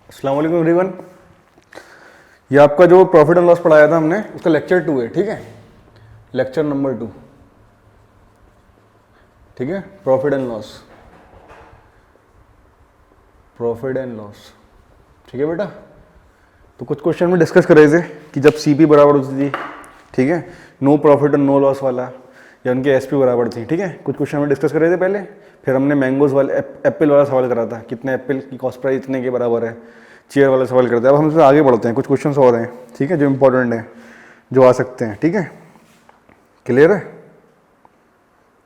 अस्सलाम वालेकुम एवरीवन। ये आपका जो प्रॉफिट एंड लॉस पढ़ाया था हमने उसका लेक्चर 2 है, ठीक है, लेक्चर नंबर 2, ठीक है, profit and loss, profit and loss, ठीक है बेटा। तो कुछ क्वेश्चन में डिस्कस कर रहे थे कि जब सीपी बराबर होती थी, ठीक है, no profit and no loss वाला, या उनकी एसपी बराबर थी, ठीक है, कुछ क्वेश्चन में डिस्कस कर रहे थे पहले। फिर हमने मैंगोज वाले एप्पल वाला सवाल करा था, कितने एप्पल की कॉस्ट प्राइस इतने के बराबर है, चेयर वाला सवाल करते हैं। अब हम इससे आगे बढ़ते हैं, कुछ क्वेश्चन और हैं, ठीक है, जो इंपॉर्टेंट हैं, जो आ सकते हैं, ठीक है, क्लियर है।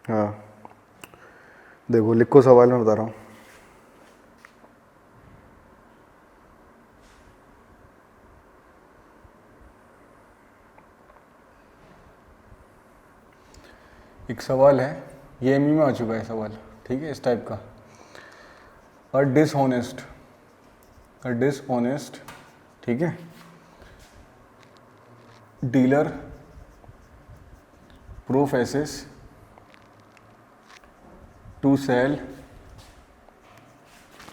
हाँ देखो, लिखो सवाल मैं बता रहा हूँ। एक सवाल है, ये एमई में आ चुका है सवाल, ठीक है, इस टाइप का। अ डिसऑनेस्ट, ठीक है, डीलर प्रोफेसेस टू सेल,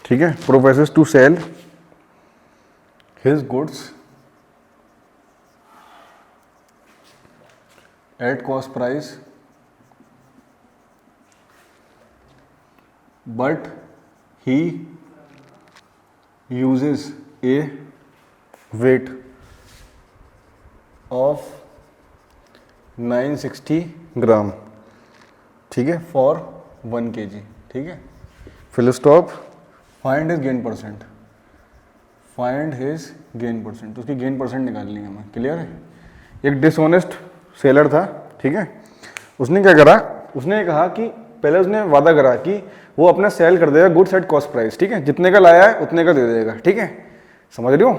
ठीक है, professes to sell his goods at cost price, but he uses a weight of 960 gram, ठीक है, फॉर 1 kg, ठीक है। Full stop, find his gain percent, find his gain percent, तो उसकी गेन परसेंट निकालनी है हमें, क्लियर है। एक डिसऑनेस्ट सेलर था, ठीक है, उसने क्या करा, उसने कहा कि पहले उसने वादा करा कि वो अपना सेल कर देगा गुड्स एट कॉस्ट प्राइस, ठीक है, जितने का लाया है उतने का दे देगा, ठीक है, समझ रहे हो।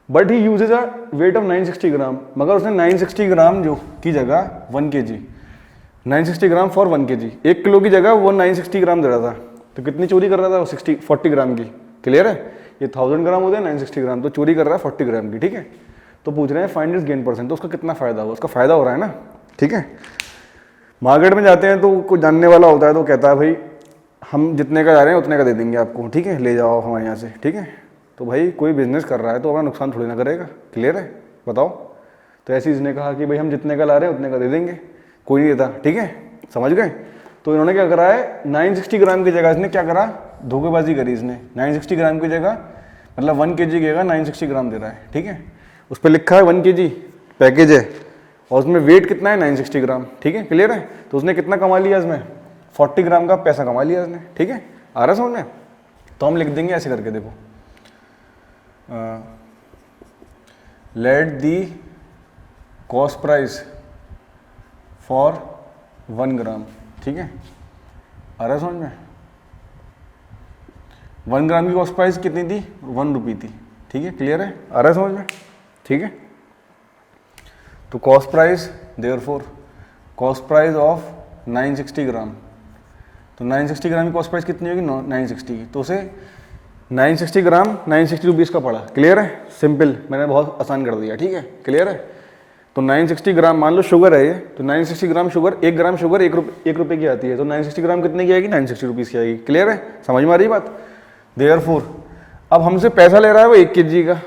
But he usage a weight of 960 ग्राम, मगर उसने 960 ग्राम जो की जगह 1 kg, 960 gram for 1 kg, 1 kilo की जगह वो 960 ग्राम दे रहा था। तो कितनी चोरी कर रहा था वो? 40 ग्राम की, क्लियर है। ये 1000 ग्राम होते हैं, 960 ग्राम, तो चोरी कर रहा है 40 ग्राम की, ठीक है। तो पूछ रहे हैं फाइंड इज गेन परसेंट, तो उसका कितना फायदा हुआ? उसका फायदा हो रहा है ना, ठीक है। मार्केट में जाते हैं तो कोई जानने वाला होता है तो कहता है भाई हम जितने का जा रहे हैं उतने का दे देंगे आपको, ठीक है, ले जाओ हमारे यहाँ से, ठीक है। तो भाई कोई बिजनेस कर रहा है तो अपना नुकसान थोड़ी ना करेगा, क्लियर है, बताओ। तो ऐसे इसने कहा कि भाई हम जितने का ला रहे हैं उतने का दे देंगे, कोई नहीं देता, ठीक है, समझ गए। तो इन्होंने क्या करा है, 960 ग्राम की जगह इसने क्या करा, धोखेबाजी करी इसने। 960 ग्राम की जगह मतलब 1 kg की जगह 960 ग्राम दे रहा है, ठीक है। उस पर लिखा है 1 kg पैकेज है और उसमें वेट कितना है, 960 ग्राम, ठीक है, क्लियर है। तो उसने कितना कमा लिया इसमें, 40 ग्राम का पैसा कमा लिया उसने, ठीक है, आ रहा समझ में। तो हम लिख देंगे ऐसे करके, देखो, let the cost price for 1 ग्राम, ठीक है, आ रहा समझ में। 1 ग्राम की कॉस्ट प्राइस कितनी थी, 1 रुपये थी, ठीक है, क्लियर है, आ रहा है समझ में, ठीक है। तो cost price, therefore cost price of 960 ग्राम, तो 960 ग्राम की कॉस्ट प्राइस कितनी होगी, 960 की, तो उसे 960 ग्राम 960 रुपीज़ का पड़ा, क्लियर है, सिंपल, मैंने बहुत आसान कर दिया, ठीक है, क्लियर है। तो 960 ग्राम मान लो शुगर है ये, तो 960 ग्राम शुगर, 1 ग्राम शुगर 1 रुपये की आती है, तो 960 ग्राम कितने की आएगी, 960 रुपीज़ की आएगी, क्लियर है, समझ में आ रही बात। देयरफॉर अब हमसे पैसा ले रहा है वो 1 kg का,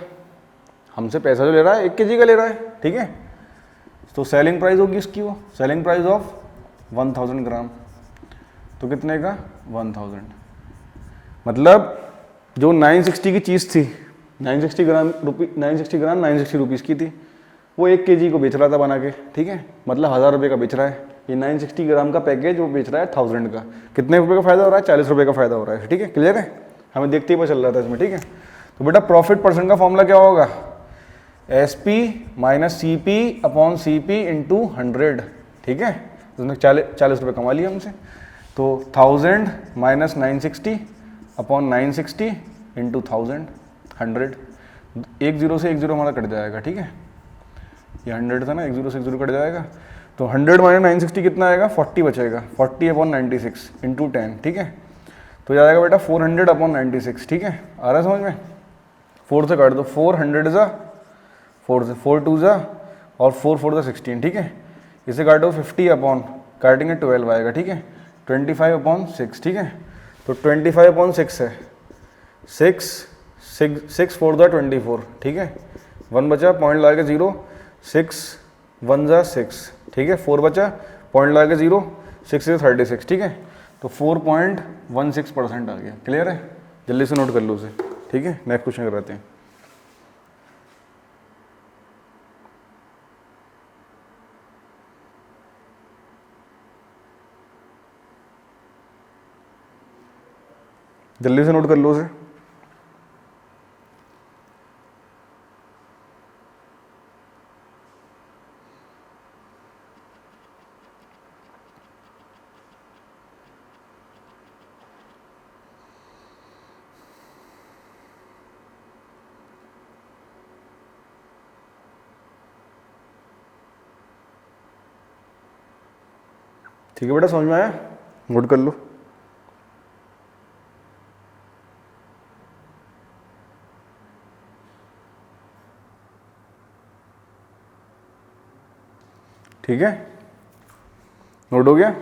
हमसे पैसा जो ले रहा है 1 kg का ले रहा है, ठीक है। तो सेलिंग प्राइस होगी इसकी, वो सेलिंग प्राइस ऑफ 1000 ग्राम, तो कितने का, 1000, मतलब जो 960 की चीज़ थी, 960 ग्राम 960 रुपीज़ की थी, वो 1 kg को बेच रहा था बना के, ठीक है, मतलब 1000 रुपये का बेच रहा है। ये 960 ग्राम का पैकेज वो बेच रहा है 1000 का, कितने रुपये का फायदा हो रहा है, 40 रुपये का फायदा हो रहा है, ठीक है, क्लियर है, हमें देखते ही पता चल रहा था इसमें, ठीक है। तो बेटा प्रॉफिट परसेंट का फॉर्मूला क्या होगा, SP minus CP upon CP into 100, ठीक है, उसने 40 रुपये कमा लिया हमसे। तो 1000 माइनस 960 अपॉन 960 इंटू 1000, 100, 1 0 से 1 0 हमारा कट जाएगा, ठीक है, ये 100 था ना, 1 0 से 1 0 कट जाएगा, तो 100 माइनस 960 कितना आएगा, 40 बचेगा, 40 अपॉन 96 इंटू 10, ठीक है। तो जाएगा बेटा 400 अपॉन 96, ठीक है, आ रहा है समझ में। 4 से काट दो, 400 ज़ा 4 से, 4 2 ज़ा और 4 4 ज़ा 16, ठीक है। इसे काटो 50 अपॉन, काटेंगे 12 आएगा, ठीक है, 25 अपॉन 6, ठीक है। तो 25 अपॉन 6 है, 6 6 4 दा 24, ठीक है, 1 बचा, पॉइंट लगा के 0, 6 1 जा 6, ठीक है, 4 बचा, पॉइंट लगा के 0, 6 से 36, ठीक है, तो 4.16% आ गया। क्लियर है, जल्दी से नोट कर लो उसे, ठीक है। नेक्स्ट क्वेश्चन कराते हैं। जल्दी से नोट कर लो उसे। ठीक है बेटा, समझ में आया, नोट कर लो। ठीक है, नोट हो गया।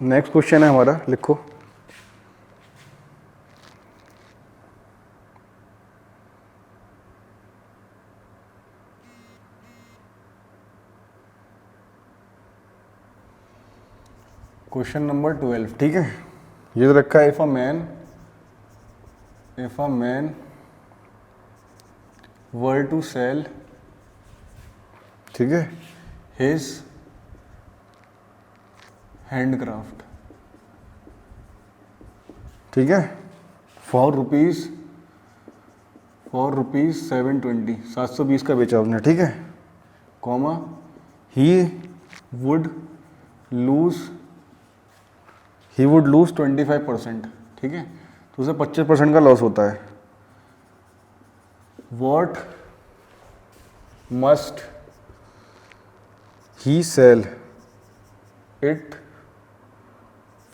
नेक्स्ट क्वेश्चन है हमारा, लिखो। क्वेश्चन नंबर 12, ठीक है, ये तो रखा है, if a man were to sell, ठीक है, हिज हैंडक्राफ्ट, ठीक है, फॉर रुपीज 720, 720 का बेचा उसने, ठीक है, कॉमा, ही वुड लूज 25%, ठीक है, तो उसे 25% का लॉस होता है। What must he sell it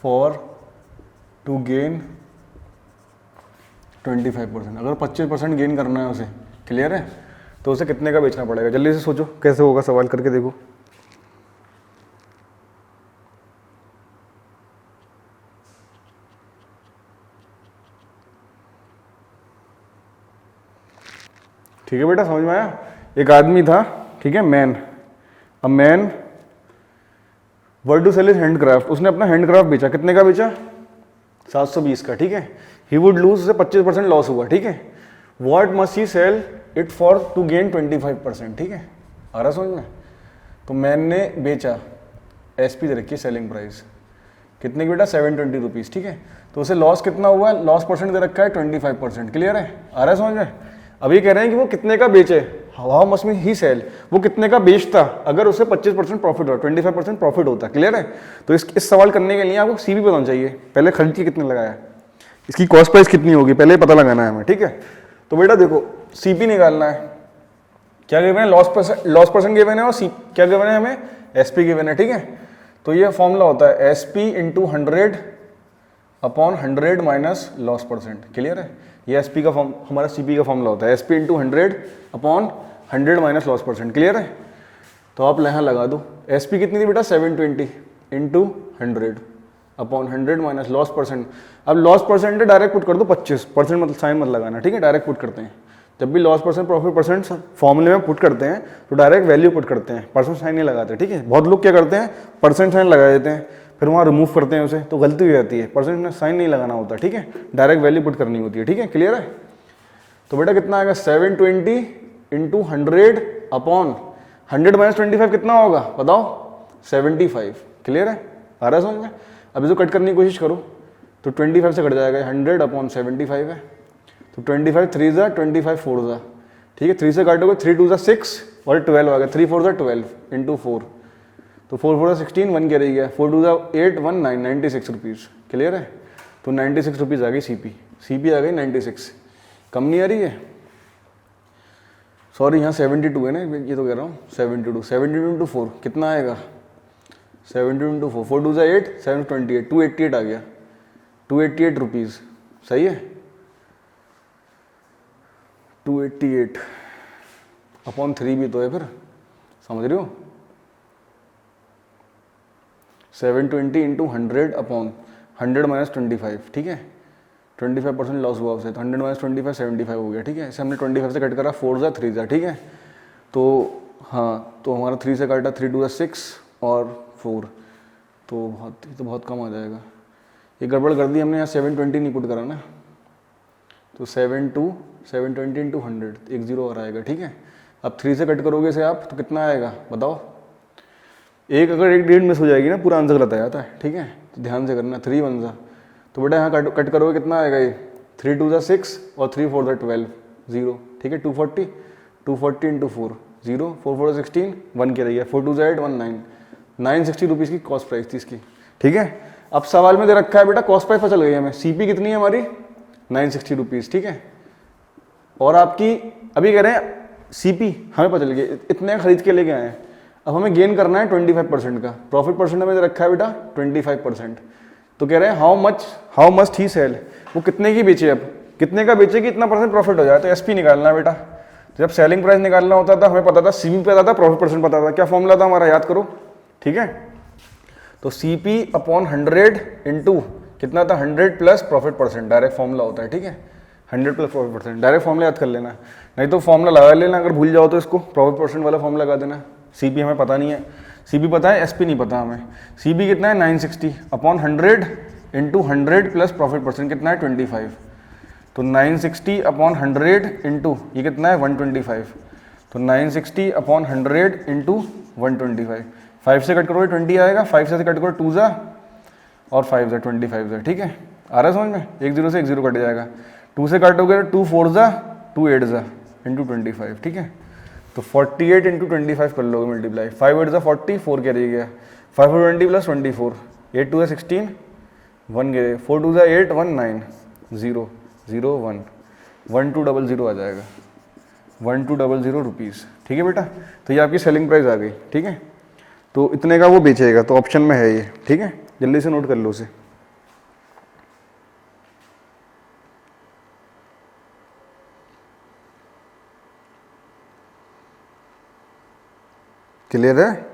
for to gain 25%, अगर 25% गेन करना है उसे, क्लियर है, तो उसे कितने का बेचना पड़ेगा। जल्दी से सोचो कैसे होगा, सवाल करके देखो। ठीक है बेटा, समझ में आया। एक आदमी था, ठीक है, a man were to sell his handcraft, उसने अपना हैंडक्राफ्ट बेचा, कितने का बेचा, 720 का, ठीक है, ही वुड लूज, उसे 25% लॉस हुआ, ठीक है, what must he sell it for to gain 25%, ठीक है, आ रहा समझ में। तो मैन ने बेचा, एसपी दे रखी है, सेलिंग प्राइस कितने की बेटा, 720 रुपीज़, ठीक है, तो उसे लॉस कितना हुआ है, लॉस परसेंट दे रखा है 25%, क्लियर है, आ रहा है समझ में। अब ये कह रहे हैं कि वो कितने का बेचे, हाउ मच में ही सेल, वो कितने का बेचता अगर उसे 25% प्रॉफिट हो, 25% प्रॉफिट होता, क्लियर है। तो इस सवाल करने के लिए आपको सीपी पता होना चाहिए, पहले खरीद के कितने लगाया, इसकी कॉस्ट प्राइस कितनी होगी, पहले पता लगाना है हमें, ठीक है। तो बेटा देखो, सीपी निकालना है, क्या गिवन है, लॉस परसेंट गिवन है, और क्या गिवन है हमें, एसपी गिवन है, ठीक है। तो ये फॉर्मूला होता है SP into 100 upon 100 minus loss percent, clear है। ये एसपी का फॉर्म, हमारा सीपी का फॉर्मूला होता है, SP into 100 upon 100 minus loss percent, clear है। तो आप यहाँ लगा दो, एसपी कितनी थी बेटा, 720 into 100 upon 100 minus loss percent. अब लॉस परसेंट डायरेक्ट पुट कर दो 25%, मतलब साइन मत लगाना, ठीक है, डायरेक्ट पुट करते हैं। जब भी लॉस परसेंट प्रॉफिट परसेंट फॉर्मूले में पुट करते हैं तो डायरेक्ट वैल्यू पुट करते हैं, परसेंट साइन नहीं लगाते, ठीक है। बहुत लोग क्या करते हैं, परसेंट साइन लगा देते हैं, फिर वहाँ रिमूव करते हैं उसे, तो गलती हो जाती है, परसेंट में साइन नहीं लगाना होता, ठीक है, डायरेक्ट वैल्यू पुट करनी होती है, ठीक है, क्लियर है। तो बेटा कितना आएगा, 720 इंटू 100 अपॉन 100 माइनस 25 कितना होगा बताओ, 75, क्लियर है, आ रहा है समझ में। अभी तो कट करने की कोशिश करो, तो 25 से कट जाएगा, 100 अपॉन 75 है, तो 25 3 जा 25 4 जा, ठीक है, 3 से काटोगे 3 2 जा 6 और 12 आ गया, 3 4 जा 12 इंटू 4, तो 4 4 जा 16, 1 क्या रह गया, 4 2 जा 8 1 9, 96 रुपीज़, क्लियर है। तो 96 रुपीज़ आ गई सीपी आ गई 96, कम नहीं आ रही है, सॉरी यहाँ 72 है ना, ये तो कह रहा हूँ 72 इंटू 4 कितना आएगा, 72 इंटू 4, 4 2 जा 8 7 28, 288 आ गया, 288 रुपीज़, सही है, 288, अपॉन 3 भी तो है, फिर समझ रहे हो। 720 इंटू 100 अपॉन 100 माइनस 25, ठीक है, 25% लॉस हुआ उससे, तो 100 माइनस 25 75 हो गया, ठीक है। इसे हमने 25 से कट करा, 4 जा 3 जा, ठीक है। तो हाँ, तो हमारा 3 से काटा, 3 2 6 और 4, तो बहुत कम आ जाएगा। ये गड़बड़ कर दी हमने, यहाँ 720 नहीं पुट करा ना, तो 720 इंटू 100 एक जीरो और आएगा, ठीक है। अब 3 से कट करोगे इसे आप, तो कितना आएगा बताओ। एक अगर एक डेट मिस हो जाएगी ना, पूरा आंसर गलत आ जाता है, ठीक है। तो ध्यान से करना, 3 1 जा, तो बेटा यहाँ कट करोगे कितना आएगा, ये 3 2 6 और 3 4 12 0, ठीक है। 240 इंटू 4 0, 4 4 16 1 के रही है, 4 2 8 1 9, 960 रुपीज़ की कॉस्ट प्राइस थी इसकी, ठीक है। अब सवाल में दे रखा है बेटा कॉस्ट प्राइस पता चल गई हमें, सीपी कितनी है हमारी 960 रुपीज़, ठीक है। और आपकी अभी कह रहे हैं सीपी हमें पता चल गया, इतने खरीद के लेके आए हैं। अब हमें गेन करना है 25% का, प्रॉफिट परसेंट हमें रखा है बेटा 25%। तो कह रहे हैं हाउ मस्ट ही सेल, वो कितने की बेचे, अब कितने का बेचे कि इतना परसेंट प्रॉफिट हो जाए, तो एसपी निकालना है बेटा। तो जब सेलिंग प्राइस निकालना होता था हमें पता था, सीपी पता था, प्रॉफिट परसेंट पता था, क्या फॉर्मूला था हमारा याद करो, ठीक है। तो सीपी अपॉन 100 इंटू कितना था 100 plus profit percent, direct formula होता है, ठीक है। 100 plus profit percent, direct formula याद कर लेना, नहीं तो फॉर्मूला लगा लेना, अगर भूल जाओ तो इसको प्रॉफिट परसेंट वाला फॉर्मूला लगा देना। सीपी हमें पता नहीं है, सीपी पता है, एसपी नहीं पता हमें। सीपी कितना है 960 upon 100 into 100 plus profit percent कितना है 25, तो 960 अपॉन 100 इंटू ये कितना है 125, तो 960 अपॉन 100 इंटू 125, 5 से कट करोगे 20 आएगा, 5 से कट करो 2 जा और 5 जा 25 जा, ठीक है। आ रहा है समझ में, एक जीरो से एक जीरो कट जाएगा, 2 से काटोगे 2 4 जा 2 8 जा इंटू 25, ठीक है। तो 48 इंटू 25 कर लोगे मल्टीप्लाई, 5 8 जा 40, 4 कैरी गया, 5 20 प्लस 24, 8 2 16 1 गए, 4 2 जा 8 1 9 0 0 1 1 2 0 0 आ जाएगा, 1 2 0 0 रुपीज़, ठीक है बेटा। तो ये आपकी सेलिंग प्राइस आ गई, ठीक है। तो इतने का वो बेचेगा, तो ऑप्शन में है ये, ठीक है, जल्दी से नोट कर लो उसे। क्लियर है।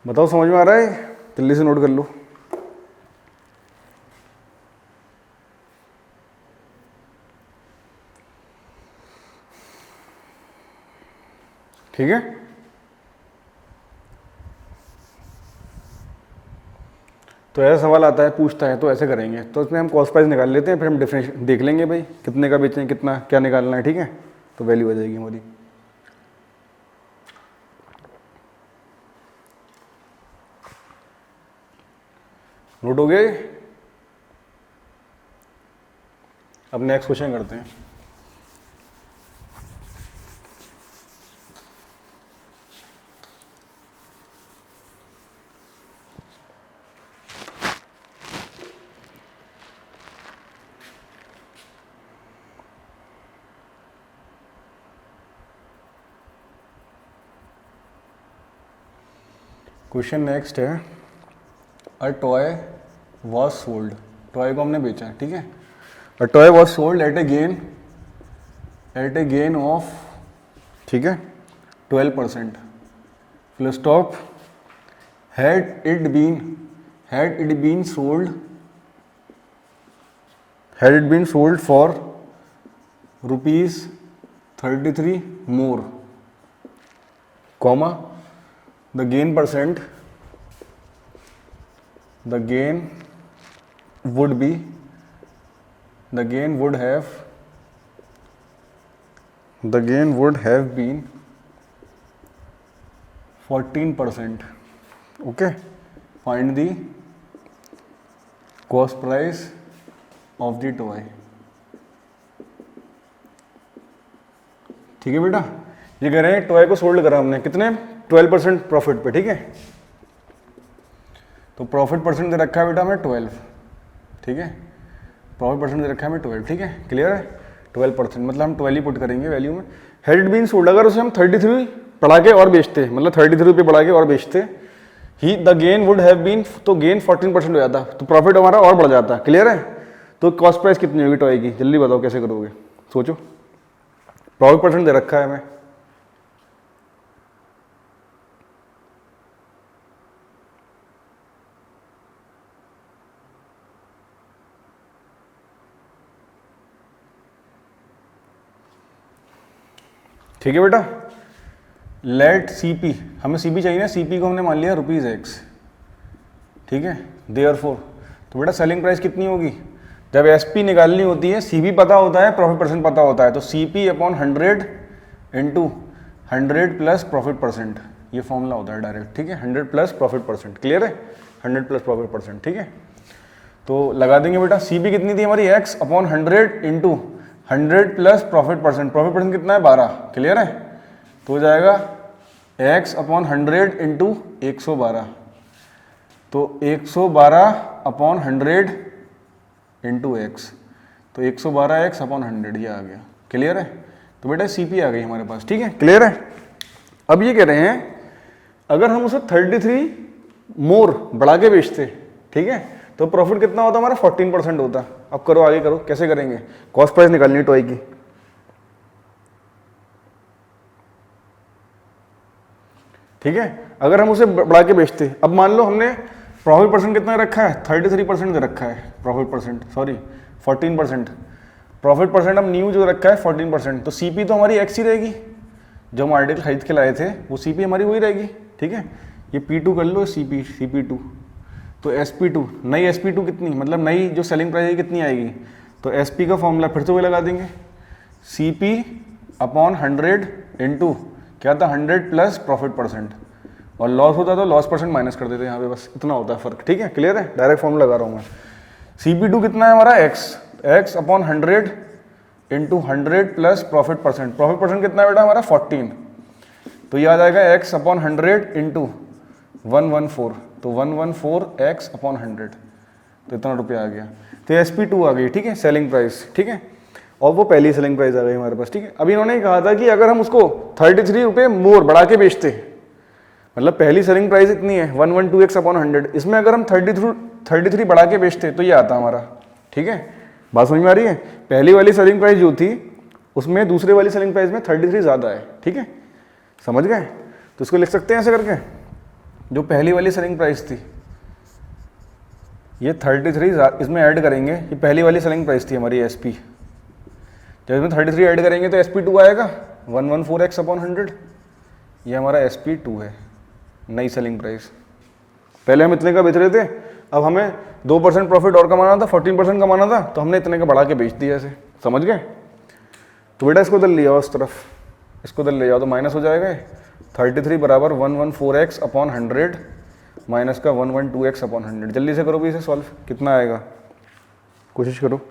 बताओ समझ में आ रहा है, जल्दी से नोट कर लो। ठीक है, तो ऐसा सवाल आता है, पूछता है, तो ऐसे करेंगे। तो इसमें हम कॉस्ट प्राइस निकाल लेते हैं, फिर हम डिफरेंस देख लेंगे भाई कितने का बेचें, कितना क्या निकालना है, ठीक है। तो वैल्यू आ जाएगी हमारी। नोट हो गए। अब नेक्स्ट क्वेश्चन करते हैं। क्वेश्चन नेक्स्ट है, a toy was sold, toy को हमने बेचा, ठीक है। A toy was sold at A gain of, ठीक है, 12%, full stop, had it been sold for ₹33 more, comma, the gain would have been 14%. Okay, find the cost price of the toy. ठीक है बेटा, ये कह रहे हैं टॉय को सोल्ड करा हमने कितने 12% प्रॉफिट पे, ठीक है। तो प्रॉफिट परसेंट दे रखा है बेटा हमें 12, ठीक है। प्रॉफिट परसेंट दे रखा है हमें 12, ठीक है, क्लियर है। 12% मतलब हम 12 ही पुट करेंगे वैल्यू में। हेड बीन सोल्ड, अगर उसे हम 33 बढ़ा के और बेचते, मतलब 33 रुपये बढ़ा के और बेचते, ही the gain would have been, तो गेन 14% हो जाता, तो प्रॉफिट हमारा और बढ़ जाता, क्लियर है। तो कॉस्ट प्राइस कितनी होगी टॉय की, जल्दी बताओ कैसे करोगे, सोचो। प्रॉफिट परसेंट दे रखा है हमें, ठीक है बेटा। लेट सीपी, हमें सीपी चाहिए ना, सीपी को हमने मान लिया ₹X, ठीक है। देयरफॉर, तो बेटा सेलिंग प्राइस कितनी होगी, जब एसपी निकालनी होती है, सीपी पता होता है, प्रॉफिट परसेंट पता होता है, तो CP upon 100 into 100 plus profit percent, ये फॉर्मूला होता है डायरेक्ट, ठीक है। 100 प्लस प्रॉफिट परसेंट, क्लियर है, 100 प्लस प्रॉफिट परसेंट, ठीक है। तो लगा देंगे बेटा, सीपी कितनी थी हमारी, x upon 100 into 100 plus profit percent, profit percent कितना है 12, क्लियर है। तो हो जाएगा x अपॉन 100 इंटू 112, तो 112 अपॉन 100 इंटू एक्स, तो 112x अपॉन 100 ये आ गया, क्लियर है। तो बेटा सीपी आ गई हमारे पास, ठीक है, क्लियर है। अब ये कह रहे हैं अगर हम उसे 33 मोर बढ़ा के बेचते, ठीक है, तो प्रॉफिट कितना होता हमारा 14% होता। अब करो आगे करो, कैसे करेंगे, कॉस्ट प्राइस निकालनी है टॉय की, ठीक है। अगर हम उसे बढ़ा के बेचते, अब मान लो हमने प्रॉफिट परसेंट कितना रखा है, 33% दे रखा है, profit percent sorry 14%, profit percent हम न्यू जो रखा है 14%, तो सीपी तो हमारी एक्स ही रहेगी, जो हम आर्टिकल खरीद के लाए थे वो सीपी हमारी वही रहेगी, ठीक है। ये P2 कर लो, CP2, तो SP2, नई SP2 कितनी, मतलब नई जो सेलिंग प्राइस कितनी आएगी, तो SP का फॉर्मूला फिर से वही लगा देंगे, CP अपॉन 100 इंटू क्या था 100 प्लस प्रॉफिट परसेंट, और लॉस होता तो लॉस परसेंट माइनस कर देते यहाँ पे, बस इतना होता है फर्क, ठीक है, क्लियर है। डायरेक्ट फॉर्मूला लगा रहा हूँ मैं। CP2 कितना है हमारा x upon 100 into 100 plus profit percent, profit percent कितना है बेटा हमारा 14, तो ये आ जाएगा x अपॉन 100 इंटू 114, तो 114x अपॉन 100, तो इतना रुपया आ गया। तो SP2 आ गई, ठीक है, सेलिंग प्राइस, ठीक है, और वो पहली सेलिंग प्राइस आ गई हमारे पास, ठीक है। अभी इन्होंने कहा था कि अगर हम उसको 33 रुपये मोर बढ़ा के बेचते, मतलब पहली सेलिंग प्राइस इतनी है 112x अपॉन 100, इसमें अगर हम 33 बढ़ा के बेचते तो ये आता हमारा, ठीक है। बात समझ में आ रही है, पहली वाली सेलिंग प्राइस जो थी उसमें दूसरे वाली सेलिंग प्राइस में 33 ज़्यादा है, ठीक है, समझ गए। तो इसको लिख सकते हैं ऐसे करके, जो पहली वाली सेलिंग प्राइस थी ये 33 इसमें ऐड करेंगे, ये पहली वाली सेलिंग प्राइस थी हमारी SP, जब इसमें 33 ऐड करेंगे तो SP2 आएगा 114x अपॉन 100, ये हमारा SP2 है, नई सेलिंग प्राइस। पहले हम इतने का बेच रहे थे, अब हमें 2% प्रॉफिट और कमाना था, 14% कमाना था, तो हमने इतने का बढ़ा के बेच दिया ऐसे, समझ गए। तो बेटा इसको दल ले जाओ इस तरफ, इसको दल ले जाओ तो माइनस हो जाएगा, 33 बराबर 114x अपॉन 100 माइनस का 112x अपॉन 100, जल्दी से करो भी इसे सॉल्व, कितना आएगा कोशिश करो।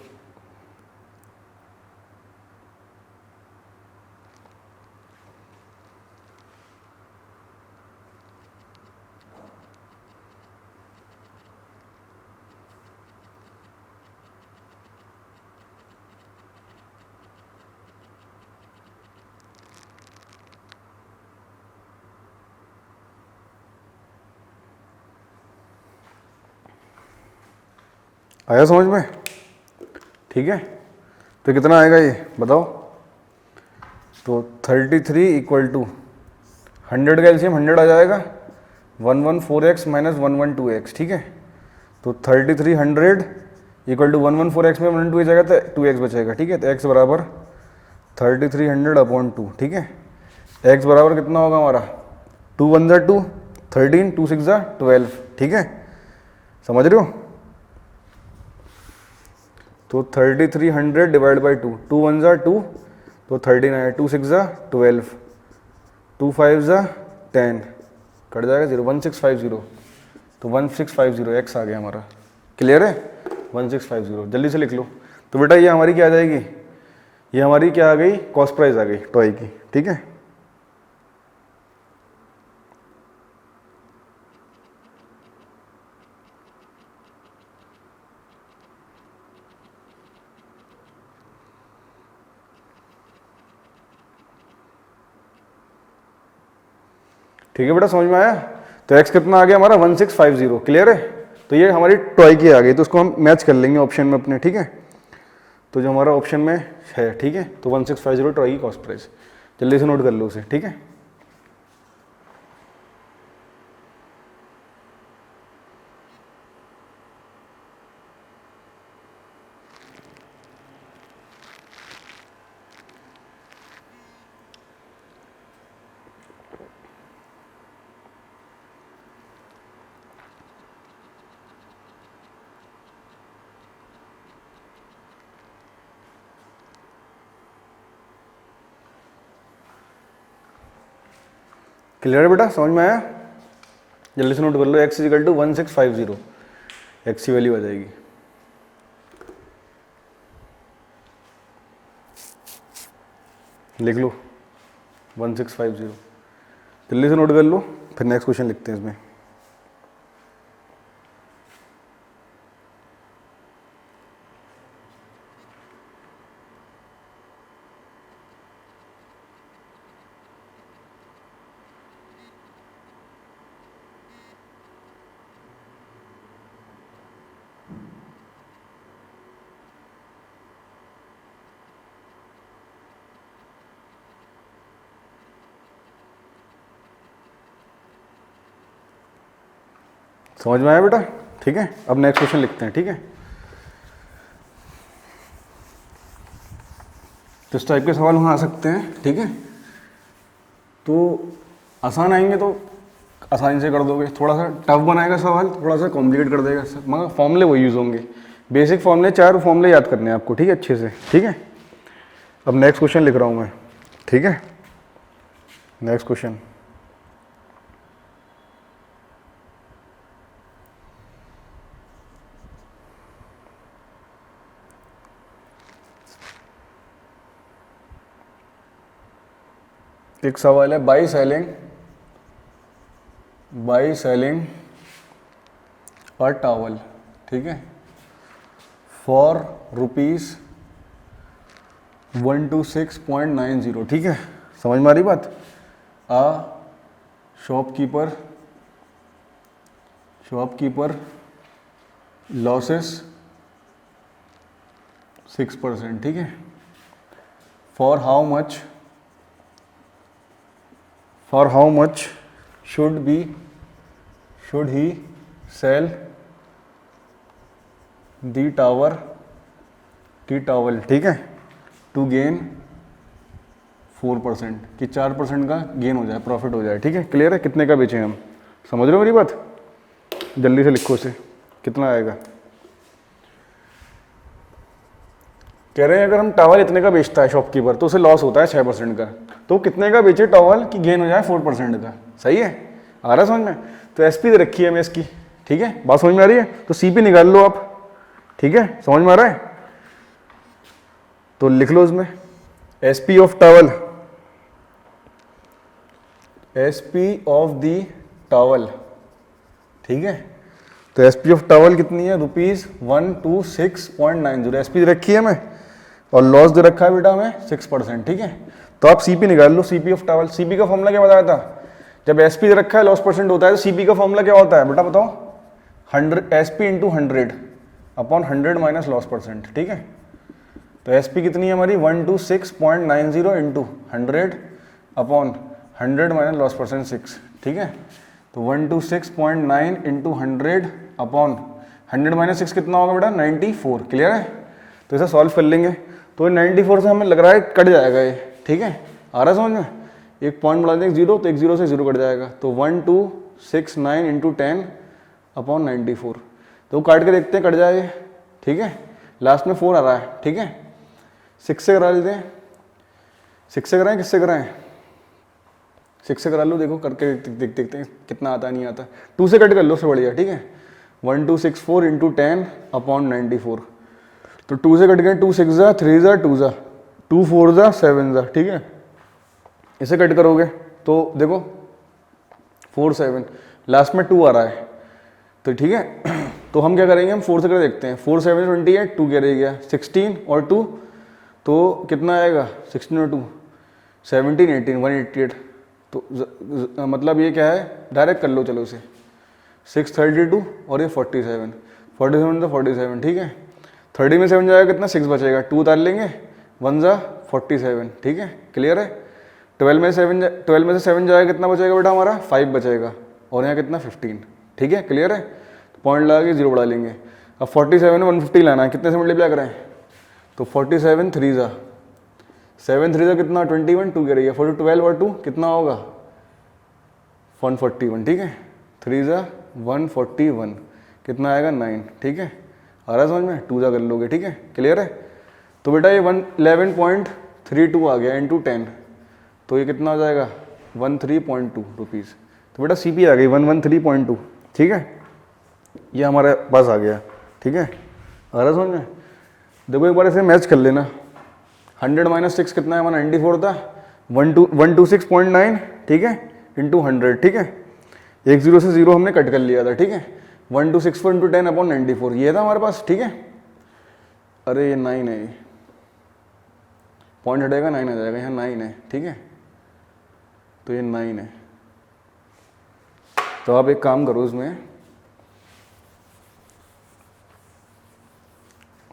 आया समझ में, ठीक है। तो कितना आएगा ये बताओ, तो 33 इक्वल टू 100 का एलसीएम 100 आ जाएगा, 114x माइनस 112x, ठीक है। तो 3300 इक्वल टू 114x में 112 जाएगा तो 2x बचेगा, ठीक है। तो x बराबर 3300 अपॉन 2, ठीक है। x बराबर कितना होगा हमारा 2 1 जा 2, 13, 2 6 जा 12, ठीक है, समझ रहे हो। तो 3300 डिवाइड बाई 2, 2 1 जा 2, तो 13 आया, 2 6 जा 12, 2 5 जा 10, कट जाएगा 0, 1650, तो 1650 x आ गया हमारा, क्लियर है, 1650, जल्दी से लिख लो। तो बेटा ये हमारी क्या आ जाएगी, ये हमारी क्या आ गई, कॉस्ट प्राइस आ गई टॉय की, ठीक है। ठीक है बेटा, समझ में आया? तो x कितना आ गया हमारा 1650, क्लियर है? तो ये हमारी टॉय की आ गई, तो उसको हम मैच कर लेंगे ऑप्शन में अपने, ठीक है? तो जो हमारा ऑप्शन में है, ठीक है, तो 1650 टॉय की कॉस्ट प्राइस, जल्दी से नोट कर लो उसे, ठीक है? क्लियर है बेटा, समझ में आया? जल्दी से नोट कर लो, x इजिकल टू 1650, x की वैल्यू आ जाएगी। लिख लो 1650, जल्दी से नोट कर लो, फिर नेक्स्ट क्वेश्चन लिखते हैं इसमें। समझ में आया बेटा? ठीक है, अब नेक्स्ट क्वेश्चन लिखते हैं, ठीक है? तो इस टाइप के सवाल वहाँ आ सकते हैं, ठीक है? तो आसान आएंगे तो आसानी से कर दोगे, थोड़ा सा टफ बनाएगा सवाल, थोड़ा सा कॉम्प्लिकेट कर देगा, मगर फॉर्मूले वही यूज़ होंगे, बेसिक फॉर्मूले, 4 फॉर्मूले याद करने हैं आपको, ठीक है, अच्छे से, ठीक है? अब नेक्स्ट क्वेश्चन लिख रहा हूँ मैं, ठीक है? नेक्स्ट क्वेश्चन, एक सवाल है, बाई सेलिंग अ टॉवल, ठीक है, फॉर ₹126.90, ठीक है? समझ में आ रही बात? आ शॉपकीपर लॉसेस 6%, ठीक है? For how much should he sell the towel, ठीक है, टू गेन 4%, कि 4% का गेन हो जाए, प्रॉफिट हो जाए, ठीक है? क्लियर है? कितने का बेचें हम, समझ रहे हो मेरी बात? जल्दी से लिखो इसे, कितना आएगा? कह रहे हैं अगर हम टॉवल इतने का बेचता है शॉपकीपर तो उसे लॉस होता है 6% का, तो कितने का बेचे टॉवल कि गेन हो जाए 4% का, सही है? आ रहा है समझ में? तो एसपी दे रखी है हमें इसकी, ठीक है? बात समझ में आ रही है? तो सीपी निकाल लो आप, ठीक है? समझ में आ रहा है? तो लिख लो इसमें एसपी ऑफ दी टॉवल, ठीक है? तो एसपी ऑफ टॉवल कितनी है? ₹126.90 एसपी दे रखी है हमें, और लॉस दे रखा है बेटा हमें 6%, ठीक है? तो आप सीपी निकाल लो, सीपी ऑफ टॉवल। सीपी का फॉर्मूला क्या बताया था? जब एसपी दे रखा है, लॉस परसेंट होता है, तो सीपी का फॉर्मूला क्या होता है बेटा बताओ? 100 SP into 100 upon 100 minus loss percent, ठीक है? तो एसपी कितनी है हमारी? 126.90 into 100 upon 100 minus loss percent 6, ठीक है? तो 126.9 इंटू 100 अपॉन 100 माइनस 6 कितना होगा बेटा? 94, क्लियर है? तो इसे सॉल्व कर लेंगे, तो 94 से हमें लग रहा है कट जाएगा ये, ठीक है? आ रहा है समझ में? एक पॉइंट बढ़ा दें, एक जीरो, तो एक जीरो से जीरो कट जाएगा, तो 1269 इंटू 10 अपॉन 94, तो काट के देखते हैं कट जाए, ठीक है? लास्ट में 4 आ रहा है, ठीक है? 6 से करा लेते हैं, 6 से कराएं, किससे कराएं? 6 से करा लो, देखो करके देखते हैं कितना आता नहीं आता। 2 से कट कर लो, उससे बढ़िया, ठीक है? 1264 इंटू 10 अपॉन 94, तो 2 से कट गए, 2 6 जा, 3 जा, 2 जा, 2 4 जा, 7 जा, ठीक है? इसे कट करोगे तो देखो 4 7, लास्ट में 2 आ रहा है, तो ठीक है? तो हम क्या करेंगे, हम 4 से कर देखते हैं, 4 7 28, 2 क्या रह गया 16 और 2, तो कितना आएगा 16 और 2 17 18 188, तो मतलब ये क्या है, डायरेक्ट कर लो चलो इसे, 632 और ये 47, 47 तो 47, ठीक है। 30 में 7 जाएगा कितना, 6 बचेगा, 2 उतार लेंगे, 1 जा 47, ठीक है, क्लियर है। 12 में से 7 जाएगा कितना बचेगा बेटा हमारा, 5 बचेगा, और यहाँ कितना 15, ठीक है, क्लियर है। तो पॉइंट लगा के 0 बढ़ा लेंगे। अब 47 में 150 लाना है, कितने से मल्टीप्लाई करें, तो 47 3 जा 7 3 जा कितना 21, 2 गिरेगा, 12 और 2 कितना होगा 141, ठीक है, 3 जा 141, कितना आएगा 9, ठीक है, आ रहा है समझ में, 2 जा कर लोगे, ठीक है, क्लियर है। तो बेटा ये 111.32 आ गया इंटू 10, तो ये कितना हो जाएगा 13.2 रुपीज़। तो बेटा CP आ गई 113.2, ठीक है, ये हमारे पास आ गया, ठीक है, आ रहा समझ में। देखो एक बार इसे मैच कर लेना, 100 माइनस 6 कितना है हमारा 94 था, 126.9, ठीक है, इंटू 100, ठीक है, एक 0 से 0 हमने कट कर लिया था, ठीक है, 126 इंटू 10 अपॉन 94 ये था हमारे पास, ठीक है। अरे ये 9 है, पॉइंट हटेगा 9 आ जाएगा, यहाँ 9 है, ठीक है, तो ये 9 है। तो आप एक काम करो, इसमें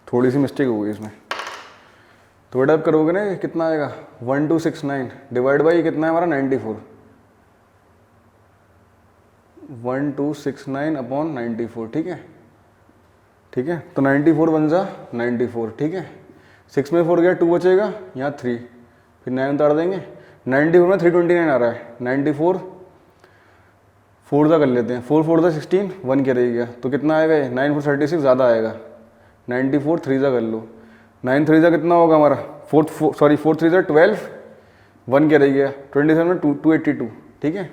थोड़ी सी मिस्टेक हो गई इसमें, तो बेटा आप करोगे ना कितना आएगा 1269 डिवाइड बाई कितना है हमारा 94, 1269 अपॉन 94, ठीक है, ठीक है, तो 94 बन जा 94, ठीक है, 6 में 4 गया 2 बचेगा, यहाँ 3, फिर 9 उतार देंगे, 94 में 329 आ रहा है, 94 4 जा कर लेते हैं, 4 4 जा 16, 1 क्या रह गया, तो कितना आएगा ये 9 4 36 ज़्यादा आएगा, 94 3 जा कर लो, 9 3 जा कितना होगा हमारा 4 3 जा 12, 1 क्या रह गया 27 में 282, ठीक है,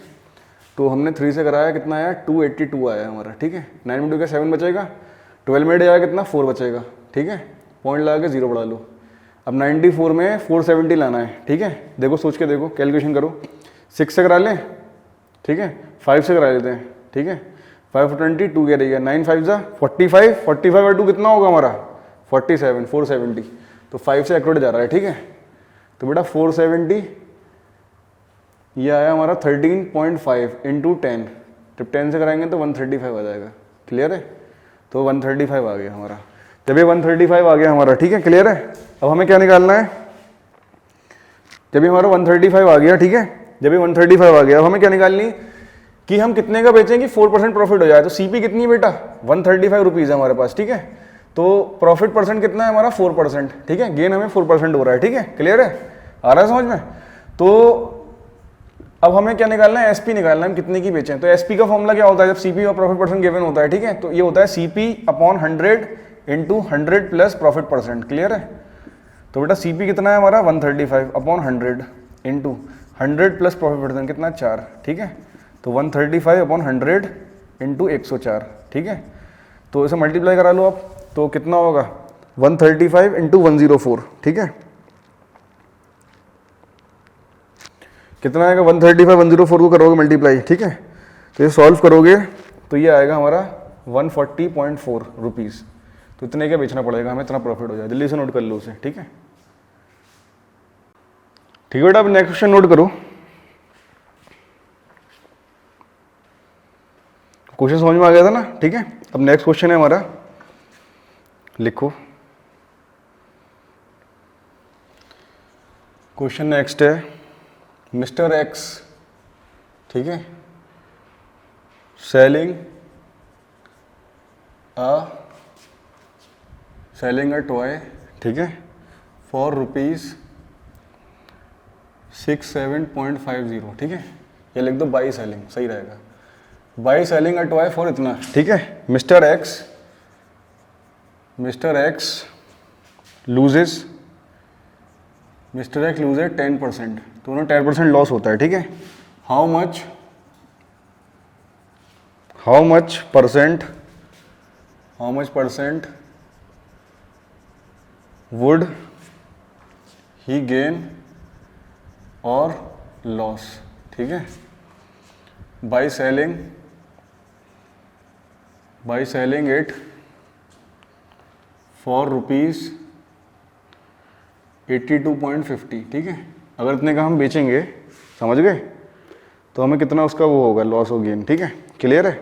तो हमने 3 से कराया कितना आया 282 आया हमारा, ठीक है, 9 में 2 का 7 बचेगा, 12 में आया कितना 4 बचेगा, ठीक है, पॉइंट लगा के 0 बढ़ा लो। अब 94 में 470 लाना है, ठीक है, देखो सोच के देखो, कैलकुलेशन करो, 6 से करा लें, ठीक है, 5 से करा लेते हैं, ठीक है, 5 20 2 क्या रहेगा 9 5 जा 45, 45 और 2 कितना होगा हमारा 47, 470, तो 5 से एक्यूरेट जा रहा है, ठीक है, तो बेटा 470 ये आया हमारा 13.5 इंटू 10, जब 10 से कराएंगे तो 135 आ जाएगा, क्लियर है, तो 135 आ गया हमारा, जब ये 135 आ गया हमारा, ठीक है, क्लियर है। अब हमें क्या निकालना है, जब ये हमारा 135 आ गया, ठीक है, जब ये 135 आ गया, अब हमें क्या निकालनी कि हम कितने का बेचेंगे 4% प्रॉफिट हो जाए, तो CP कितनी है बेटा 135 रुपीज़ है हमारे पास, ठीक है, तो प्रॉफिट परसेंट कितना है हमारा 4%, ठीक है, गेन हमें 4% हो रहा है, ठीक है, क्लियर है, आ रहा है समझ में। तो अब हमें क्या निकालना है SP निकालना है, हम कितने की बेचें, तो SP का फॉर्मूला क्या होता है जब CP और प्रॉफिट परसेंट गिवन होता है, ठीक है, तो ये होता है CP upon 100 into 100 plus profit percent, clear है। तो बेटा CP कितना है हमारा 135 upon 100 into 100 plus profit percent कितना 4, ठीक है, तो 135 अपॉन 100 इंटू 104, ठीक है, तो इसे मल्टीप्लाई करा लो आप, तो कितना होगा 135 इंटू 104, ठीक है, कितना आएगा 135 104 को करोगे मल्टीप्लाई, ठीक है, तो ये सॉल्व करोगे तो ये आएगा हमारा 140.4 रुपीज़, तो इतने का बेचना पड़ेगा हमें, इतना प्रॉफिट हो जाए, जल्दी से नोट कर लो उसे, ठीक है, ठीक है बेटा। अब नेक्स्ट क्वेश्चन नोट करो, क्वेश्चन समझ में आ गया था ना, ठीक है। अब नेक्स्ट क्वेश्चन है हमारा, लिखो क्वेश्चन नेक्स्ट है, मिस्टर एक्स, ठीक है, सेलिंग अ टॉय, ठीक है, फॉर ₹67.50, ठीक है, ये लिख दो बाई सेलिंग, सही रहेगा, by selling a toy for इतना, ठीक है। मिस्टर एक्स लूजेस 10%, तो उन्हें 10% लॉस होता है, ठीक है। How much percent would he gain और लॉस, ठीक है, बाई सेलिंग इट फॉर ₹82.50, ठीक है, अगर इतने का हम बेचेंगे, समझ गए, तो हमें कितना उसका वो होगा, लॉस और गेन। ठीक है, क्लियर है।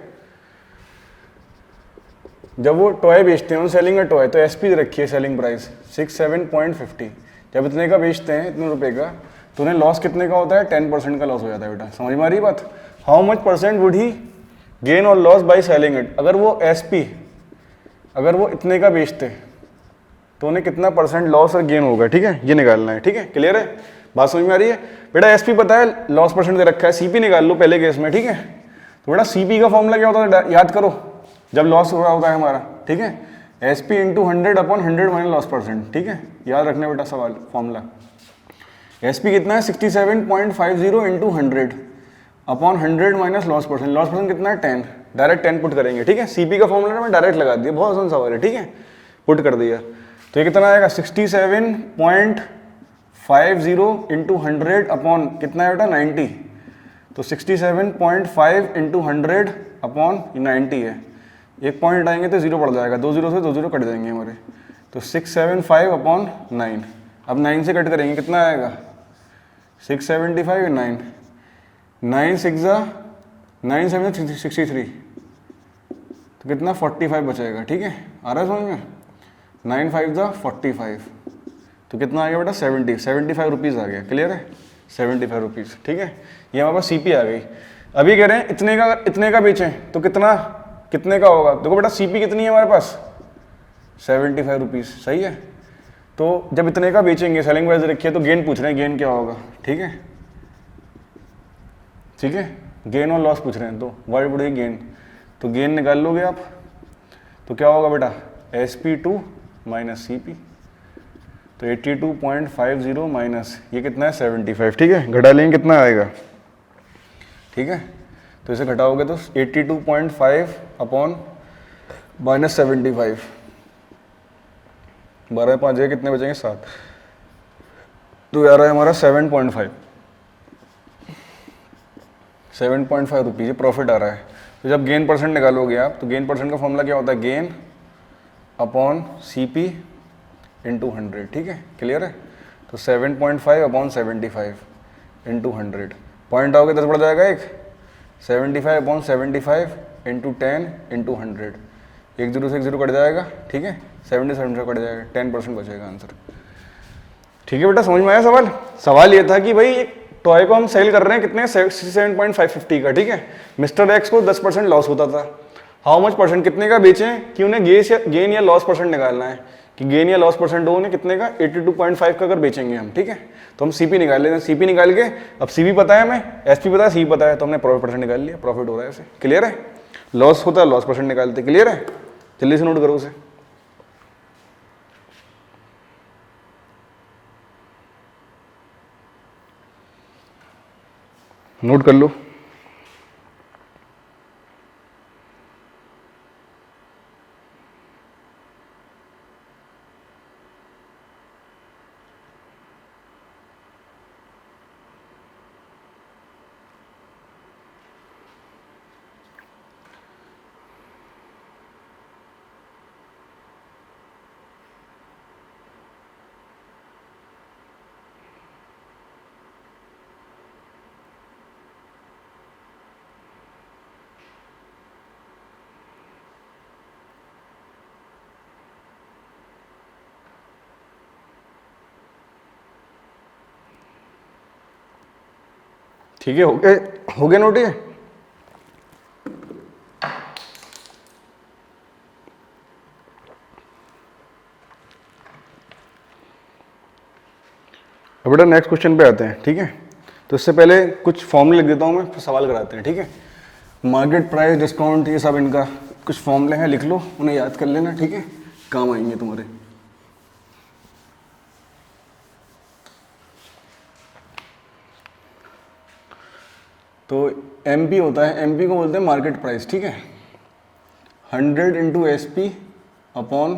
जब वो टॉय बेचते हैं, सेलिंग अ टॉय, तो एसपी रखी है सेलिंग प्राइस 67.50। जब इतने का बेचते हैं, इतने रुपए का, तो उन्हें लॉस कितने का होता है, 10% का लॉस हो जाता है बेटा। समझ में आ रही बात। How much percent would he gain और लॉस बाई सेलिंग इट। अगर वो एसपी, अगर वो इतने का बेचते तो उन्हें कितना परसेंट लॉस और गेन होगा। ठीक है, ये निकालना है। ठीक है, क्लियर है, बात समझ में आ रही है बेटा। एसपी पता है, लॉस परसेंट दे रखा है, सीपी निकाल लो पहले केस में। ठीक है, तो बेटा सीपी का फॉर्मूला क्या होता है, याद करो, जब लॉस हो रहा होता है हमारा। ठीक है, SP into 100/100 minus loss percent. ठीक है, याद रखना बेटा सवाल फॉर्मूला। एसपी कितना है, 67.50 into 100/100 minus loss percent. Loss percent कितना है, 10। डायरेक्ट 10 पुट करेंगे। ठीक है, सीपी का फॉर्मूला मैं डायरेक्ट लगा दिया, बहुत आसान सवाल है। ठीक है, पुट कर दिया, तो ये कितना आएगा, 67.50 इंटू 100 अपॉन कितना है बेटा, 90। तो 67.5 इंटू 100/90 है। एक पॉइंट आएंगे तो जीरो पड़ जाएगा, 2 जीरो से 2 जीरो कट जाएंगे हमारे। तो 675/9। अब 9 से कट करेंगे, कितना आएगा, 675 9 9 6 9 7 63, तो कितना 45 बचेगा। ठीक है, आ रहा है समझ में। 9 5 45, तो कितना आ गया बेटा, 75 रुपीज़ आ गया। क्लियर है, 75 रुपीज़। ठीक है, ये हमारे पास सीपी आ गई। अभी कह रहे हैं इतने का बेचें तो कितने का होगा। देखो बेटा सीपी कितनी है हमारे पास, 75 रुपीज़। सही है, तो जब इतने का बेचेंगे, सेलिंग प्राइस रखिए, तो गेन पूछ रहे हैं, गेन क्या होगा। ठीक है, ठीक है, गेन और लॉस पूछ रहे हैं, तो व्हाट वुड बी गेन। तो गेन निकाल लोगे आप, तो क्या होगा बेटा, SP2 माइनस CP। तो 82.50 माइनस ये कितना है, 75। ठीक है, घटा लेंगे, कितना आएगा। ठीक है, तो इसे घटाओगे तो 82.5 अपॉन माइनस 75, 12 5 जगह कितने बचेंगे, 7। तो यार है हमारा 7.5 रुपीज़ प्रॉफिट आ रहा है। तो जब गेन परसेंट निकालोगे आप, तो गेन परसेंट का फॉर्मूला क्या होता है, गेन अपॉन CP इंटू 100। ठीक है, क्लियर है। तो 7.5/75 इंटू 100, पॉइंट आओगे 10 बढ़ जाएगा एक, 75/75 इंटू 10 इंटू 100, 1 जीरो से 1 जीरो कट जाएगा। ठीक है, 77 से कट जाएगा, 10% बचेगा आंसर। ठीक है बेटा, समझ में आया सवाल। सवाल ये था कि भाई एक टॉय को हम सेल कर रहे हैं कितने, 67.550 का। ठीक है, मिस्टर एक्स को 10% लॉस होता था। हाउ मच परसेंट, कितने का बेचें कि उन्हें गेन या लॉस परसेंट निकालना है, कि गेन या लॉस परसेंट हो उन्हें कितने का, 82.5 का अगर बेचेंगे हम। ठीक है, तो हम सीपी निकाल लेते हैं। सीपी निकाल के, अब सीपी पता है हमें, एसपी पता है, सीपी पता है, तो हमने प्रॉफिट परसेंट निकाल लिया, प्रॉफिट हो रहा है उसे। क्लियर है, लॉस होता है लॉस परसेंट निकालते। क्लियर है, जल्दी से नोट करो उसे। नोट कर लो। ठीक है, हो गया नोट। ये अब बेटा नेक्स्ट क्वेश्चन पे आते हैं। ठीक है, तो इससे पहले कुछ फॉर्मूले लिख देता हूँ मैं, फिर सवाल कराते हैं। ठीक है, मार्केट प्राइस, डिस्काउंट, ये सब इनका कुछ फॉर्मूले हैं, लिख लो, उन्हें याद कर लेना। ठीक है, काम आएंगे तुम्हारे। तो MP होता है, MP को बोलते हैं मार्केट प्राइस। ठीक है, 100 into SP upon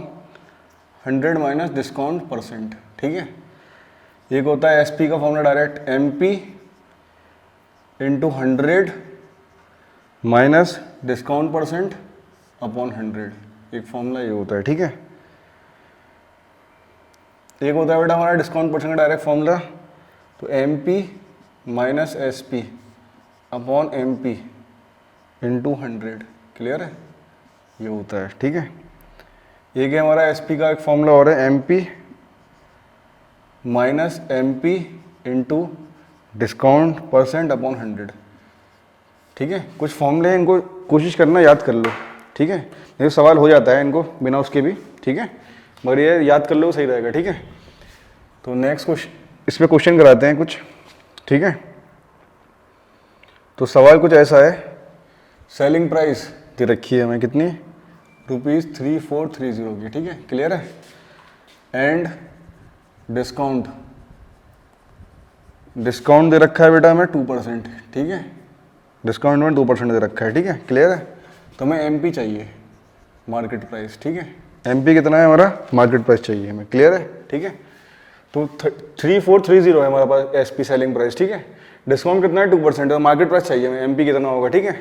100 minus discount percent. ठीक है, एक होता है SP का formula direct, MP into 100 minus discount percent upon 100, एक फॉर्मूला ये होता है। ठीक है, एक होता है बेटा हमारा डिस्काउंट परसेंट का डायरेक्ट फॉर्मूला, तो MP minus SP upon M P into 100। Clear है, ये होता है। ठीक है, एक है हमारा एस पी का एक फॉर्मूला और है, M P minus M P into discount percent upon 100। ठीक है, कुछ फॉर्मूले हैं, इनको कोशिश करना याद कर लो। ठीक है, ये सवाल हो जाता है इनको बिना उसके भी। ठीक है, मगर ये याद कर लो सही रहेगा। ठीक है, तो नेक्स्ट क्वेश्चन, इस पर क्वेश्चन कराते हैं कुछ। ठीक है, तो सवाल कुछ ऐसा है, सेलिंग प्राइस दे रखी है हमें कितनी, ₹3430 की। ठीक है, क्लियर है, एंड डिस्काउंट दे रखा है बेटा हमें 2%। ठीक है, डिस्काउंट में 2% दे रखा है। ठीक है, क्लियर है, तो हमें एम पी चाहिए, मार्केट प्राइस। ठीक है, एम पी कितना है हमारा, मार्केट प्राइस चाहिए हमें। क्लियर है, ठीक है, तो 3430 है हमारे पास एस पी सेलिंग प्राइस। ठीक है, डिस्काउंट कितना है 2%, और मार्केट प्राइस चाहिए हमें, एम पी कितना होगा। ठीक है,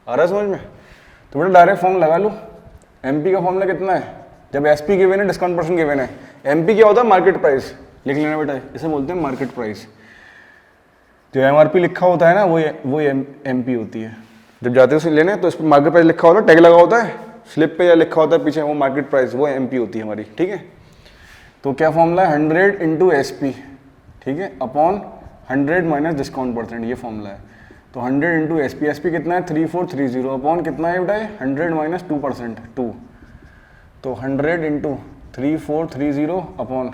आ रहा है समझ में, तो बेटा डायरेक्ट फॉर्म लगा लो। एम पी का फॉर्मूला कितना है, जब एस पी गिवन है, डिस्काउंट परसेंट गिवन है, एम पी क्या होता है, मार्केट प्राइस। लिख लेना बेटा, इसे बोलते हैं मार्केट प्राइस। जो एम आर पी लिखा होता है ना, वो एम पी होती है। जब जाते हो लेने तो इस पर मार्केट प्राइस लिखा होता है, टैग लगा होता है स्लिप पे या लिखा होता है पीछे, वो मार्केट प्राइस, वो एम पी होती है हमारी। ठीक है, तो क्या फॉर्मूला है, 100 इंटू एस पी। ठीक है, अपॉन 100 माइनस डिस्काउंट परसेंट, ये फॉर्मूला है। तो 100 इंटू एस पी कितना है 3430, अपॉन कितना है बेटा, 100 माइनस 2%, 2। तो 100 इंटू 3430 अपॉन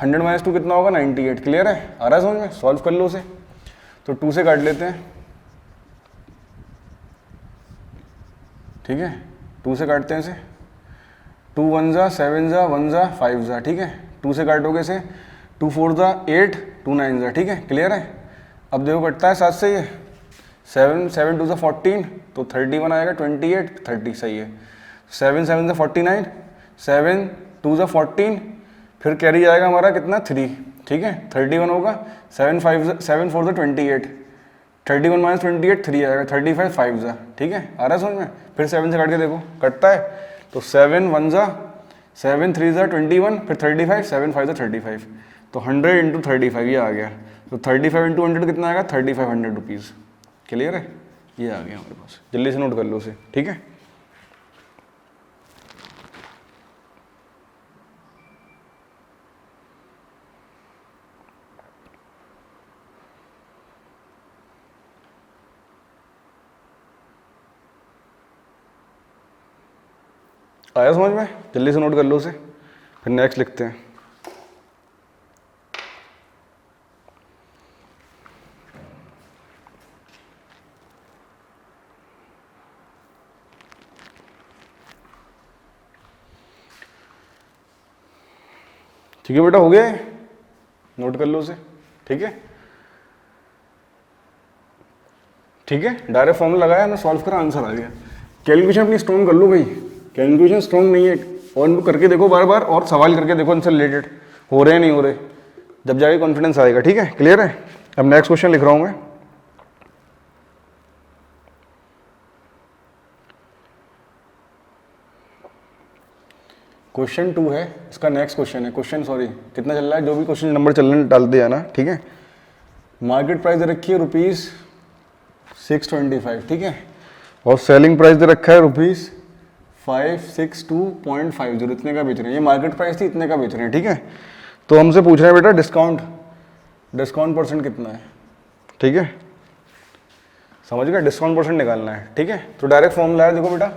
100 माइनस 2 कितना होगा, 98। क्लियर है, आ रहा है समझ में, सॉल्व कर लो उसे। तो 2 से काट लेते हैं। ठीक है, 2 से काटते हैं इसे, 2 1 जा 7 जा 1 जा 5 जा। ठीक है, 2 से काटोगे इसे, 2 4 जा 8, 2 9 जा। ठीक है, क्लियर है, अब देखो कटता है 7 से, ये 7 7 2 जा 14, तो 31 आएगा, 28 30 सही है। 7 7 जा 49, 7 2 जा 14, फिर कैरी जाएगा हमारा कितना 3। ठीक है, 31 होगा, 7 4 जा 28, 31 माइनस 28 3 आएगा, 35 5 जा। ठीक है, आ रहा है समझ में, फिर 7 से काट के देखो कटता है, तो 7 1 जा 7 3 जा 21, फिर 35 7 5 जा 35, तो 100 इंटू 35 ये आ गया। तो 35 इंटू 100 कितना आएगा, 3500 रुपीज़। क्लियर है, ये आ गया हमारे पास, जल्दी से नोट कर लो उसे। ठीक है, आया समझ में, जल्दी से नोट कर लो उसे, फिर नेक्स्ट लिखते हैं। ठीक है बेटा, हो गया, नोट कर लो उसे। ठीक है, ठीक है, डायरेक्ट फॉर्मूला लगाया, मैं सॉल्व करा, आंसर आ गया। कैलकुलेशन अपनी स्ट्रॉन्ग कर लो भाई, कैलकुलेशन स्ट्रॉन्ग नहीं है, और इनको करके देखो बार बार, और सवाल करके देखो इनसे रिलेटेड हो रहे हैं नहीं हो रहे, जब जाके कॉन्फिडेंस आएगा। ठीक है, क्लियर है, अब नेक्स्ट क्वेश्चन लिख रहा हूँ मैं। क्वेश्चन 2 है, इसका नेक्स्ट क्वेश्चन है, क्वेश्चन सॉरी कितना चल रहा है, जो भी क्वेश्चन नंबर चल रहे हैं डाल दिया ना। ठीक है, मार्केट प्राइस दे रखी है ₹625। ठीक है, और सेलिंग प्राइस दे रखा है ₹562.50, इतने का बेच रहे हैं, ये मार्केट प्राइस थी, इतने का बेच रहे हैं। ठीक है, तो हमसे पूछ रहे हैं बेटा डिस्काउंट परसेंट कितना है। ठीक है, समझ गए, डिस्काउंट परसेंट निकालना है। ठीक है, तो डायरेक्ट फॉर्मूला है, देखो बेटा,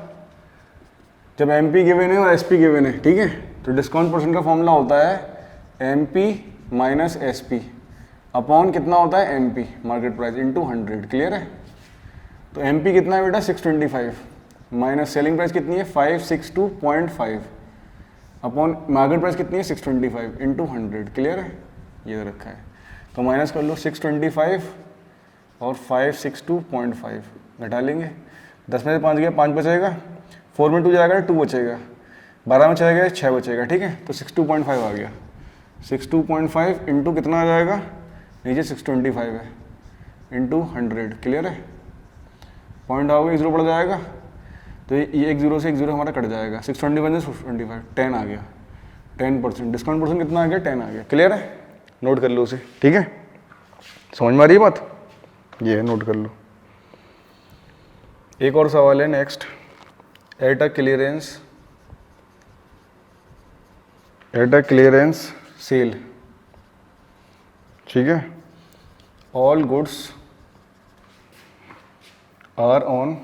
जब एम पी गिवन है और एस पी गिवन है, ठीक है, तो डिस्काउंट परसेंट का फॉर्मूला होता है M P minus S P upon कितना होता है, M P market price into 100। Clear है, तो एम पी कितना है बेटा 625, माइनस सेलिंग प्राइस कितनी है 562.5 अपॉन मार्केट प्राइस कितनी है 625 इंटू 100। क्लियर है, ये रखा है, तो माइनस कर लो 625 और 562.5 घटा लेंगे, 10 में से 5 गया 5 बचेगा, 4 में 2 जाएगा 2 बचेगा, 12 में चला गया 6 बचेगा। ठीक है, तो 62.5 आ गया, 62.5 इंटू कितना आ जाएगा, नीचे 625 है इंटू 100। क्लियर है, पॉइंट आओगे 0 पड़ जाएगा, तो ये 1 0 से 1 0 हमारा कट जाएगा, 621 से 625 10 आ गया, 10%, डिस्काउंट परसेंट कितना आ गया 10 आ गया। क्लियर है, नोट कर लो उसे। ठीक है, समझ में आ रही है बात, ये है, नोट कर लो। एक और सवाल है next, at a clearance sale, ठीक है, all goods are on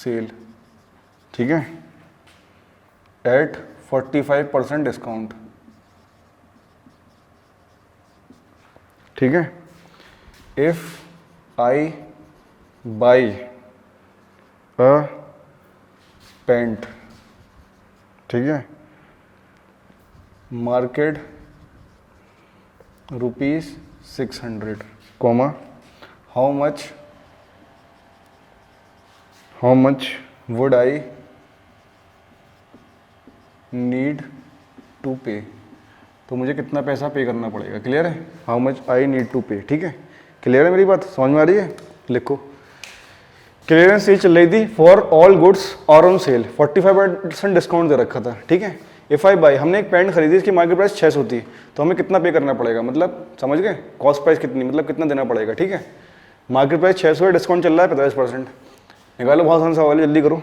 sale, ठीक है, एट 45% डिस्काउंट, ठीक है। If I buy a pant, ठीक है, market ₹600, comma how much would I need to pay, तो मुझे कितना पैसा पे करना पड़ेगा, क्लियर है, how much I need to pay, ठीक है, क्लियर है मेरी बात, समझ में आ रही है, लिखो। क्लियरेंस सेल चल रही थी फॉर ऑल गुड्स और ऑन सेल, 45% डिस्काउंट दे रखा था, ठीक है। इफ आई बाई, हमने एक पैंट खरीदी, इसकी मार्केट प्राइस 600 थी, तो हमें कितना पे करना पड़ेगा, मतलब समझ गए, कॉस्ट प्राइस कितनी, मतलब कितना देना पड़ेगा, ठीक है। मार्केट प्राइस 600 है, डिस्काउंट चल रहा है 45%, निकालो, बहुत आसान सवाल है, जल्दी करो।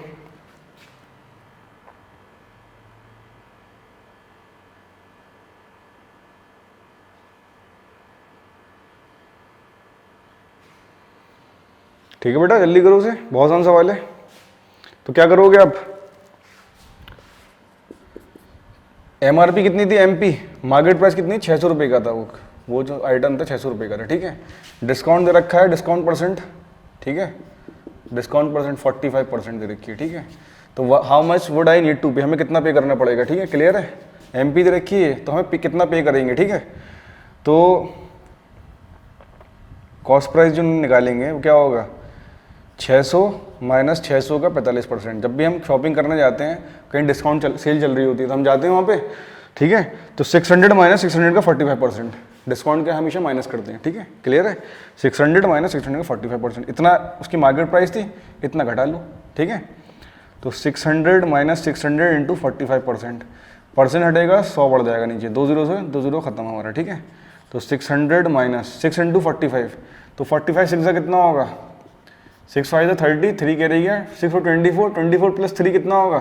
ठीक है बेटा, जल्दी करो उसे, बहुत आसान सवाल है। तो क्या करोगे आप, एमआरपी कितनी थी, एमपी मार्केट प्राइस कितनी, 600 रुपये का था, वो जो आइटम था 600 रुपये का था, ठीक है। डिस्काउंट दे रखा है, डिस्काउंट परसेंट, ठीक है, डिस्काउंट परसेंट 45% दे रखी है, ठीक है। तो how much would I need to pay, हमें कितना पे करना पड़ेगा, ठीक है, क्लियर है। एमपी दे रखी है, तो हमें कितना पे करेंगे, ठीक है। तो कॉस्ट प्राइस जो निकालेंगे वो क्या होगा, 600 माइनस 600 का 45%। जब भी हम शॉपिंग करने जाते हैं, कहीं डिस्काउंट सेल चल रही होती है, तो हम जाते हैं वहाँ पे, ठीक है। तो 600 माइनस 600 का 45%, डिस्काउंट के हमेशा माइनस करते हैं, ठीक है, क्लियर है। 600 माइनस 600 का 45%, इतना उसकी मार्केट प्राइस थी, इतना घटा लो, ठीक है। तो 600 माइनस 600 इंटू 45%, परसेंट हटेगा 100 बढ़ जाएगा नीचे, 2 0 से 2 0 खत्म हमारा, ठीक है। तो 600 माइनस 6 इंटू 45, तो 45 6 का कितना होगा, 6 5 30, 3 कह रही है, 6 और 24, 24 प्लस 3 कितना होगा,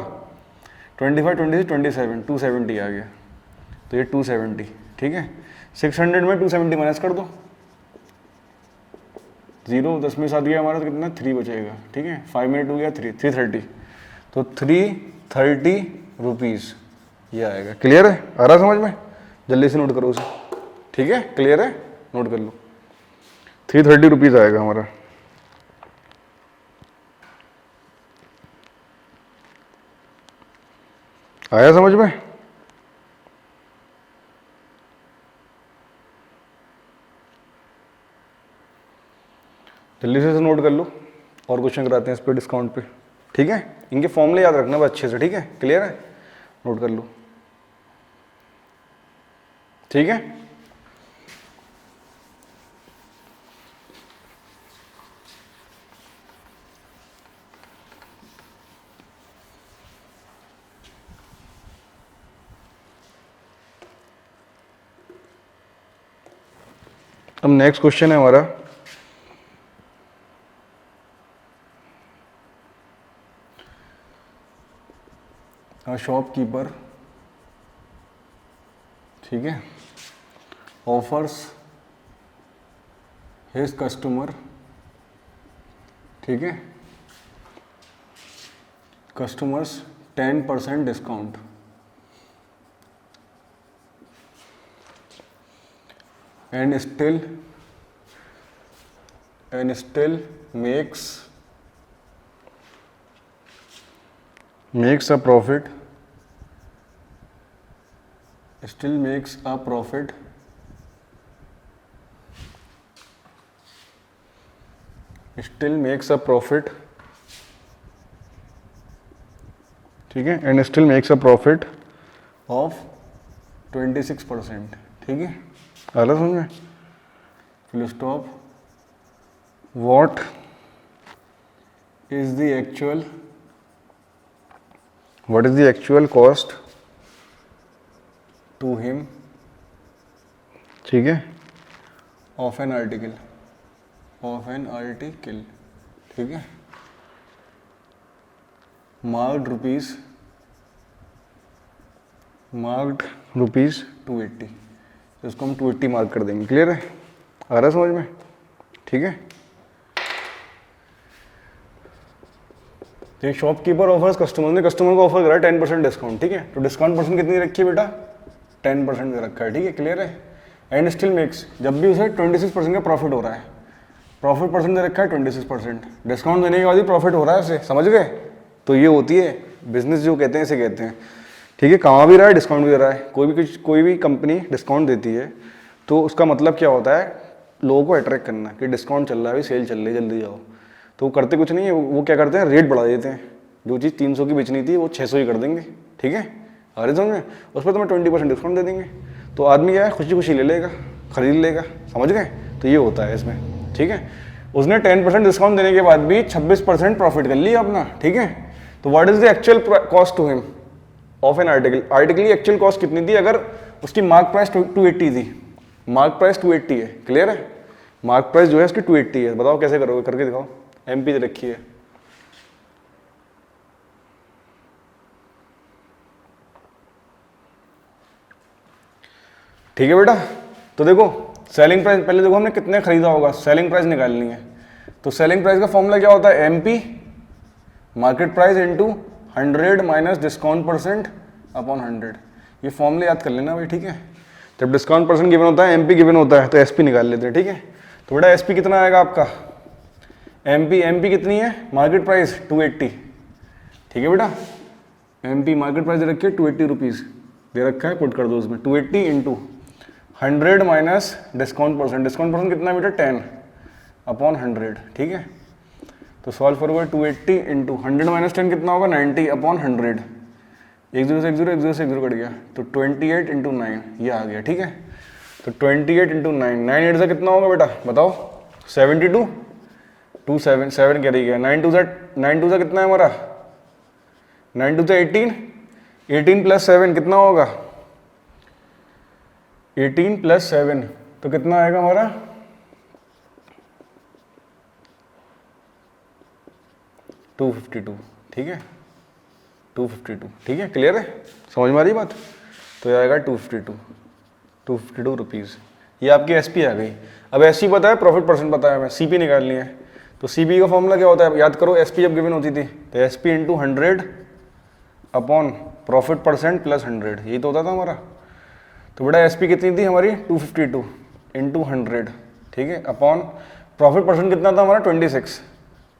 25 26 27, 270 आ गया, तो ये 270, ठीक है। 600 में 270 माइनस कर दो, 0 10 में 7 गया हमारा, तो कितना 3 बचेगा, ठीक है। 5 में 2 गया 330, तो 330 रुपीज़ ये आएगा, क्लियर है, आ रहा समझ में, जल्दी से नोट करो उसे, ठीक है, क्लियर है, नोट कर लो, 330 रुपीज़ आएगा हमारा। आया समझ में, जल्दी से नोट कर लो, और क्वेश्चन कराते हैं इस पे डिस्काउंट पे, ठीक है। इनके फॉर्मूले याद रखना बस अच्छे से, ठीक है, क्लियर है, नोट कर लो, ठीक है। अब नेक्स्ट क्वेश्चन है हमारा, शॉपकीपर, ठीक है, ऑफर्स हिज कस्टमर, ठीक है, customers 10% discount, and still makes a profit, still makes a profit, ठीक है, and still makes a profit of 26%, ठीक है, आला समझ में, full stop, what is the actual cost to him, ठीक है, ऑफ एन आर्टिकल, ठीक है, मार्क्ड रुपीज़ 280, तो इसको हम 280 मार्क कर देंगे। क्लियर है, आ रहा है समझ में? ठीक है, तो शॉपकीपर ऑफर्स कस्टमर ने कस्टमर को ऑफर करा 10% डिस्काउंट। ठीक है, तो डिस्काउंट परसेंट कितनी रखी है बेटा? 10% दे रखा है। ठीक है, क्लियर है। एंड स्टिल मेक्स, जब भी उसे 26% का प्रॉफिट हो रहा है, प्रॉफिट परसेंट दे रखा है 26%, डिस्काउंट देने के बाद ही प्रॉफिट हो रहा है उसे, समझ गए? तो ये होती है बिजनेस जो कहते हैं, इसे कहते हैं। ठीक है, कमा भी रहा है, डिस्काउंट भी दे रहा है। कोई भी कंपनी डिस्काउंट देती है तो उसका मतलब क्या होता है? लोगों को अट्रैक्ट करना कि डिस्काउंट चल रहा है, अभी सेल चल रही है, जल्दी जाओ। तो वो करते कुछ नहीं है, वो क्या करते हैं, रेट बढ़ा देते हैं। जो चीज़ 300 की बेचनी थी वो 600 ही कर देंगे। ठीक है, अरे समझ में, उस पर तुम्हें 20% डिस्काउंट दे देंगे, तो आदमी क्या है, खुशी खुशी ले लेगा, खरीद लेगा। समझ गए? तो ये होता है इसमें। ठीक है, उसने 10% डिस्काउंट देने के बाद भी 26% प्रॉफिट कर लिया अपना। ठीक है, तो what is the actual cost to him of an article? Article की एक्चुअल कॉस्ट कितनी थी? अगर उसकी मार्क प्राइस 280 थी, मार्क प्राइस 280 है। क्लियर है, मार्क प्राइस जो है उसकी 280 है। बताओ कैसे करोगे, करके दिखाओ। एमपी रखी है, ठीक है बेटा। तो देखो सेलिंग प्राइस, पहले देखो हमने कितने खरीदा होगा, सेलिंग प्राइस निकालनी है। तो सेलिंग प्राइस का फॉर्मूला क्या होता है? MP market price into 100 minus discount percent upon 100। ये फॉर्मूला याद कर लेना भाई। ठीक है, जब डिस्काउंट परसेंट गिवन होता है, एमपी गिवन होता है, तो एसपी निकाल लेते हैं। ठीक है, तो बेटा एसपी कितना आएगा आपका? एमपी कितनी है? Market price 280। ठीक है बेटा, एमपी मार्केट प्राइस दे रखी है 280 रुपीज़ दे रखा है, पुट कर दो उसमें 280 into 100 minus discount percent. Discount percent कितना है बेटा? 10 अपॉन 100। ठीक है, तो सॉल्व करोगे 280 इंटू 100 माइनस 10 कितना होगा? 90 अपॉन 100। एक जीरो से एक जीरो, एक जीरो से एक जीरो कट गया, तो 28 इंटू 9 ये आ गया। ठीक है, तो 28 इंटू 9, 9 8 से कितना होगा बेटा? बताओ। 72, 2 7 7 क्या रही गया? 9 2 से कितना है हमारा? 9 2 से 18, 18 प्लस 7 कितना होगा? 18 प्लस 7 तो कितना आएगा हमारा? 252। ठीक है, 252। ठीक है, क्लियर है, समझ में आ रही बात? तो ये आएगा 252 रुपीज़। ये आपकी एसपी आ गई। अब एसपी पता है, प्रॉफिट परसेंट पता है हमें, सीपी निकालनी है। तो सीपी का फॉर्मूला क्या होता है? याद करो, एसपी जब गिवन होती थी तो SP into 100 upon profit percent plus 100, यही तो होता था हमारा। तो बेटा एसपी कितनी थी हमारी? 252 इंटू 100। ठीक है, अपॉन प्रॉफिट परसेंट कितना था हमारा? 26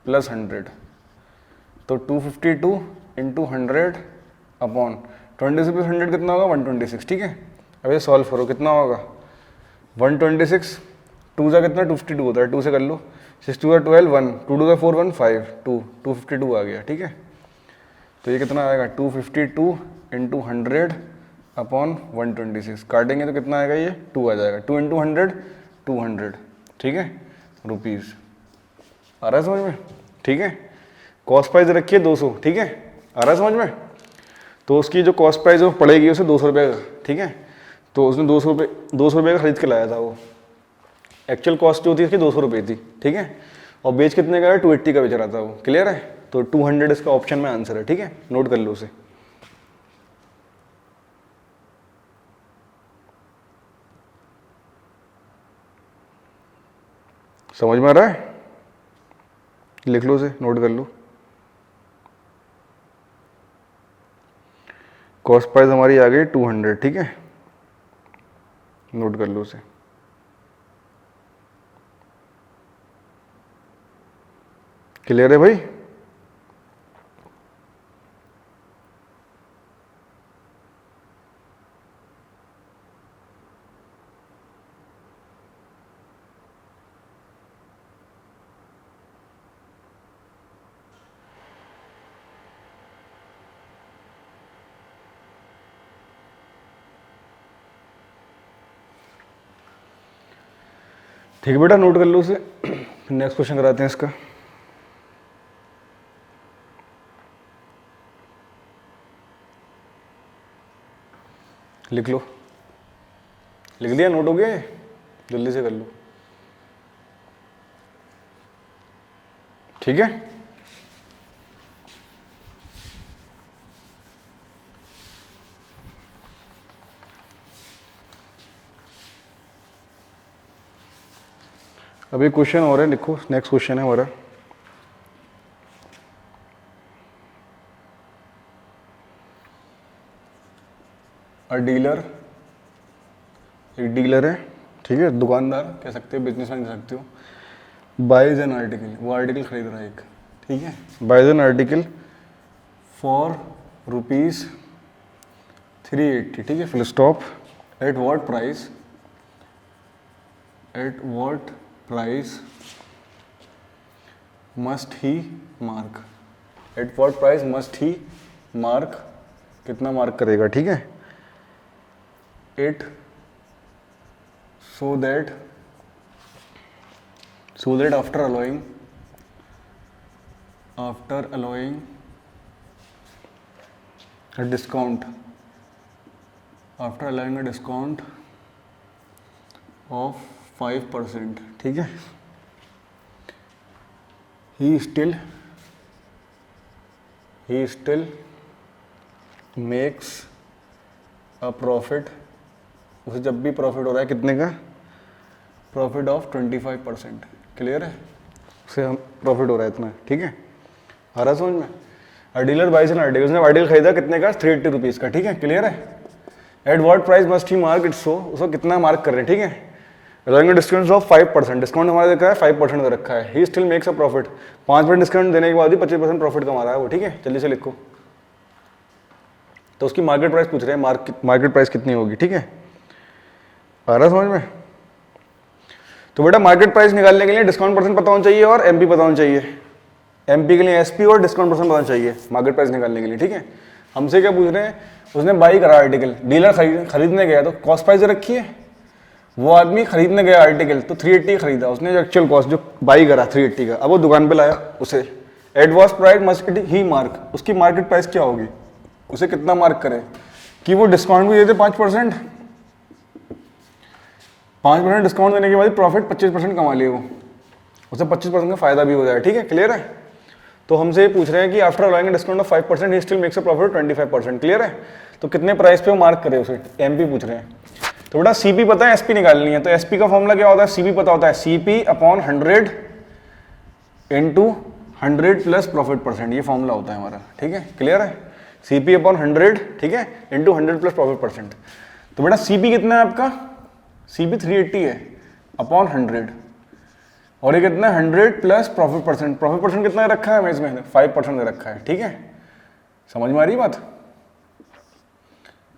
प्लस 100, तो 252 इंटू 100 अपॉन 26 प्लस 100 कितना होगा? 126। ठीक है, अब ये सॉल्व करो, कितना होगा? 126, 2 से कितना? 252 होता है, 2 से कर लो। 6 2 12, 1, 2 2 4 1 5, 252 आ गया। ठीक है, तो ये कितना आएगा? 252 इंटू 100 अपॉन 126, काटेंगे तो कितना आएगा? ये 2 आ जाएगा। 2 इंटू 100 200। ठीक है, रुपीज़। आ रहा है समझ में? ठीक है, कॉस्ट प्राइस रखिए 200। ठीक है, आ रहा है समझ में? तो उसकी जो कॉस्ट प्राइस वो पड़ेगी उसे 200 रुपये का। ठीक है, तो उसने 200 रुपये का खरीद के लाया था। वो एक्चुअल कॉस्ट जो थी उसकी 200 रुपये थी। ठीक है, और बेच कितने का है? 280 का बेच रहा था वो। क्लियर है, तो 200 इसका ऑप्शन में आंसर है। ठीक है, नोट कर लो उसे। समझ में आ रहा है? लिख लो उसे, नोट कर लो। कॉस्ट प्राइस हमारी आ गई 200। ठीक है, नोट कर लो उसे। क्लियर है भाई? ठीक है बेटा, नोट कर लो उसे। नेक्स्ट क्वेश्चन कराते हैं इसका। लिख लो। लिख दिया? नोट हो गया? जल्दी से कर लो। ठीक है, अभी क्वेश्चन हो रहा है, लिखो। नेक्स्ट क्वेश्चन है हमारा, अ डीलर, एक डीलर है, ठीक है, दुकानदार कह सकते हो, बिजनेसमैन कह सकते हो, बाइज एन आर्टिकल, वो आर्टिकल खरीद रहा है एक, ठीक है, buys an article for rupees 380, ठीक है, full stop, at what price, at what price must he mark, at what price must he mark, कितना मार्क करेगा, ठीक है, it so that after allowing a discount, after allowing a discount of 5%, ठीक है, he still makes a profit, उसे जब भी profit हो रहा है कितने का, प्रॉफिट ऑफ 25%, क्लियर है, उसे हम प्रॉफिट हो रहा है इतना, ठीक है, आ रहा समझ में। A dealer buys an article, उसने आर्टिकल खरीदा कितने का, 380 रुपीज़ का, ठीक है, क्लियर है। At what price must he mark it, so उसको कितना मार्क कर रहे हैं, ठीक है, अलाउइंग डिस्काउंट ऑफ 5%, डिस्काउंट हमारा देखा है 5% दे रखा है, he still makes a profit, 5% discount देने के बाद ही 25% प्रॉफिट कमा रहा है वो, ठीक है, जल्दी से लिखो। तो उसकी मार्केट प्राइस पूछ रहे हैं, मार्केट प्राइस कितनी होगी, ठीक है, आ रहा समझ में। तो बेटा मार्केट प्राइस निकालने के लिए डिस्काउंट परसेंट पता होना चाहिए और एमपी पता होना चाहिए, एमपी के लिए एसपी और डिस्काउंट परसेंट पता चाहिए मार्केट प्राइस निकालने के लिए, ठीक है। हमसे क्या पूछ रहे हैं, उसने बाई करा आर्टिकल, डीलर खरीदने गया तो कॉस्ट प्राइस रखी है, वो आदमी खरीदने गया आर्टिकल तो 380 खरीदा उसने, जो एक्चुअल कॉस्ट जो बाई करा 380 का, अब वो दुकान पे लाया उसे, eight what price must he mark, उसकी मार्केट प्राइस क्या होगी, उसे कितना मार्क करे कि वो डिस्काउंट भी देते 5%, 5% डिस्काउंट देने के बाद प्रॉफिट 25% कमा लिए वो, उसे 25% का फायदा भी हो जाए, ठीक है, क्लियर है। तो हमसे ये पूछ रहे हैं कि after allowing discount of 5% he still makes a profit 25%, clear है। तो कितने प्राइस पे वो मार्क करे उसे, एमपी पूछ रहे हैं। तो बेटा सीपी पता है, एसपी निकालनी है, तो एसपी का फॉर्मूला क्या होता है, सीपी पता होता है, CP upon 100 into 100 plus profit percent, ये फॉर्मूला होता है हमारा, ठीक है, क्लियर है, सीपी अपॉन 100, ठीक है, इंटू 100 प्लस प्रॉफिट परसेंट। तो बेटा सीपी कितना है आपका, सीपी 380 है अपॉन 100, और ये कितना है 100 plus profit percent, profit percent कितना रखा है हमें इसमें, 5% दे रखा है, ठीक है, समझ में आ रही बात।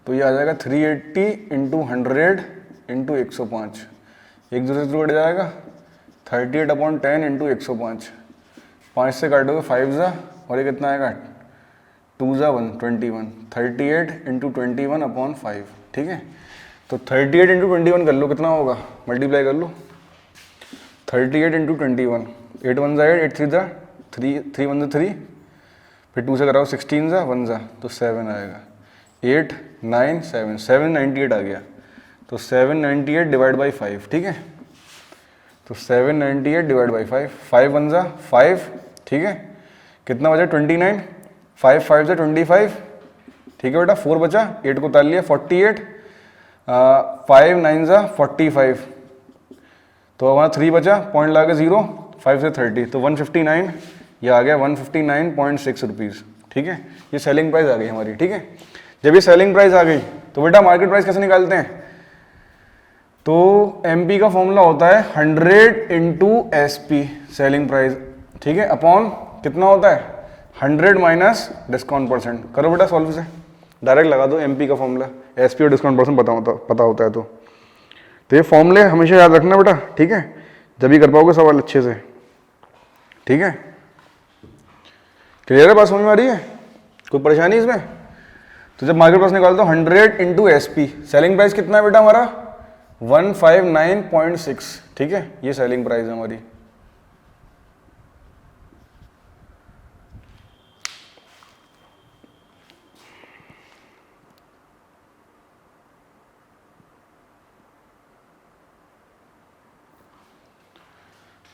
तो ये आ जाएगा 380 इंटू 100 इंटू 105, एक दूसरे से कट जाएगा, 38 अपॉन 10 इंटू 105, 5 से काटोगे 5 जा, और ये कितना आएगा 2 जा 1, 21, 38 इंटू 21 अपॉन 5, ठीक है। तो 38 इंटू 21 कर लो, कितना होगा, मल्टीप्लाई कर लो, 38 इंटू 21, 8 1 जा 8, 8 3 जा 3, 3 1 जा 3, फिर 2 से कराओ 16 जा 1 जा, तो 7 आएगा, 8 9 7, 798 आ गया। तो 798 डिवाइड बाई 5, ठीक है, तो 798 डिवाइड बाई 5, 5 1 जा 5, ठीक है, कितना बचा 29, 5 5 जा 25, ठीक है बेटा, 4 बचा, 8 को उतार लिया 48, 5 9 जा 45, तो वहाँ 3 बचा, पॉइंट लगा 0, 5 से 30, तो 159, ये आ गया 159.6 रुपीज़, ठीक है, ये सेलिंग प्राइस आ गई हमारी, ठीक है। जब ये सेलिंग प्राइस आ गई तो बेटा मार्केट प्राइस कैसे निकालते हैं, तो एमपी का फॉर्मूला होता है 100 इंटू एसपी सेलिंग प्राइस, ठीक है, अपॉन कितना होता है 100 माइनस डिस्काउंट परसेंट। करो बेटा सॉल्व से, डायरेक्ट लगा दो एमपी का फॉर्मूला, एसपी और डिस्काउंट परसेंट पता होता है तो ये फॉर्मूले हमेशा याद रखना बेटा, ठीक है, जब भी कर पाओगे सवाल अच्छे से, ठीक है, क्लियर है, बात समझ में आ रही है, कोई परेशानी इसमें। तो जब मार्केट प्राइस निकालते हो 100 इंटू एसपी, सेलिंग प्राइस कितना है बेटा हमारा 159.6, ठीक है, ये सेलिंग प्राइस है हमारी।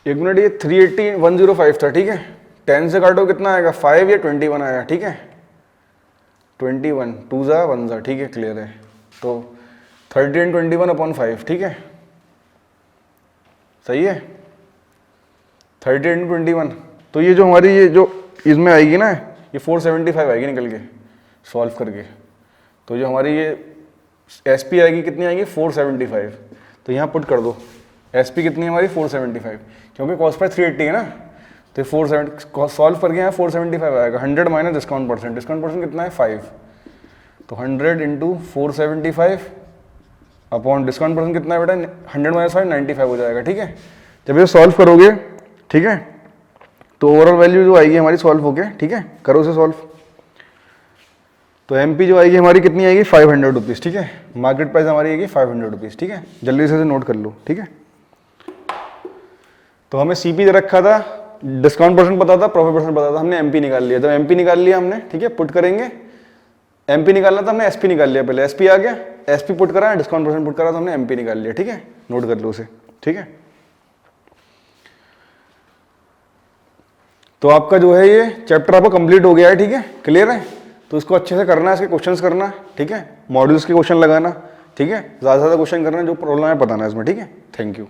एक मिनट, ये 380 था, ठीक है, 10 से काटो कितना आएगा 5 या 21 आया, ठीक है, 21, 2 जा 1 जा, ठीक है, क्लियर है। तो 30 and 21 अपॉन 5, ठीक है, सही है, 30 × 21, तो ये जो हमारी ये जो इसमें आएगी ना, ये 475 आएगी निकल के सॉल्व करके। तो जो हमारी ये SP आएगी कितनी आएगी 475, तो यहाँ पुट कर दो SP कितनी है हमारी 475, क्योंकि कॉस्ट प्राइस 380 है ना, तो 470 सॉल्व करके यहाँ 475 आएगा। 100 minus discount percent, discount percent कितना है 5, तो 100 × 475 अपॉन डिस्काउंट परसेंट कितना है बेटा 100 माइनस 5 95 हो जाएगा। ठीक है, जब ये सॉल्व करोगे, ठीक है, तो ओवरऑल वैल्यू जो आएगी हमारी सॉल्व होके, ठीक है, करो उसे सॉल्व, तो MP जो आएगी हमारी कितनी आएगी 500 रुपीज़। ठीक है, मार्केट प्राइस हमारी आएगी 500 रुपीज़। ठीक है, जल्दी से नोट कर लो। ठीक है, तो हमें CP दे रखा था, डिस्काउंट परसेंट पता था, प्रॉफिट परसेंट पता था, हमने MP निकाल लिया। तो MP निकाल लिया हमने, ठीक है, पुट करेंगे। MP निकालना था हमने, SP निकाल लिया पहले, SP आ गया, SP पुट करा, डिस्काउंट परसेंट पुट करा, तो हमने MP निकाल लिया। ठीक है, नोट कर लो उसे। ठीक है, तो आपका जो है ये चैप्टर आपका कंप्लीट हो गया है। ठीक है, क्लियर है, तो इसको अच्छे से करना है, इसके क्वेश्चंस करना। ठीक है, मॉड्यूल्स के क्वेश्चन लगाना। ठीक है, ज़्यादा से ज़्यादा क्वेश्चन करना, जो प्रॉब्लम है बताना इसमें। ठीक है, थैंक यू।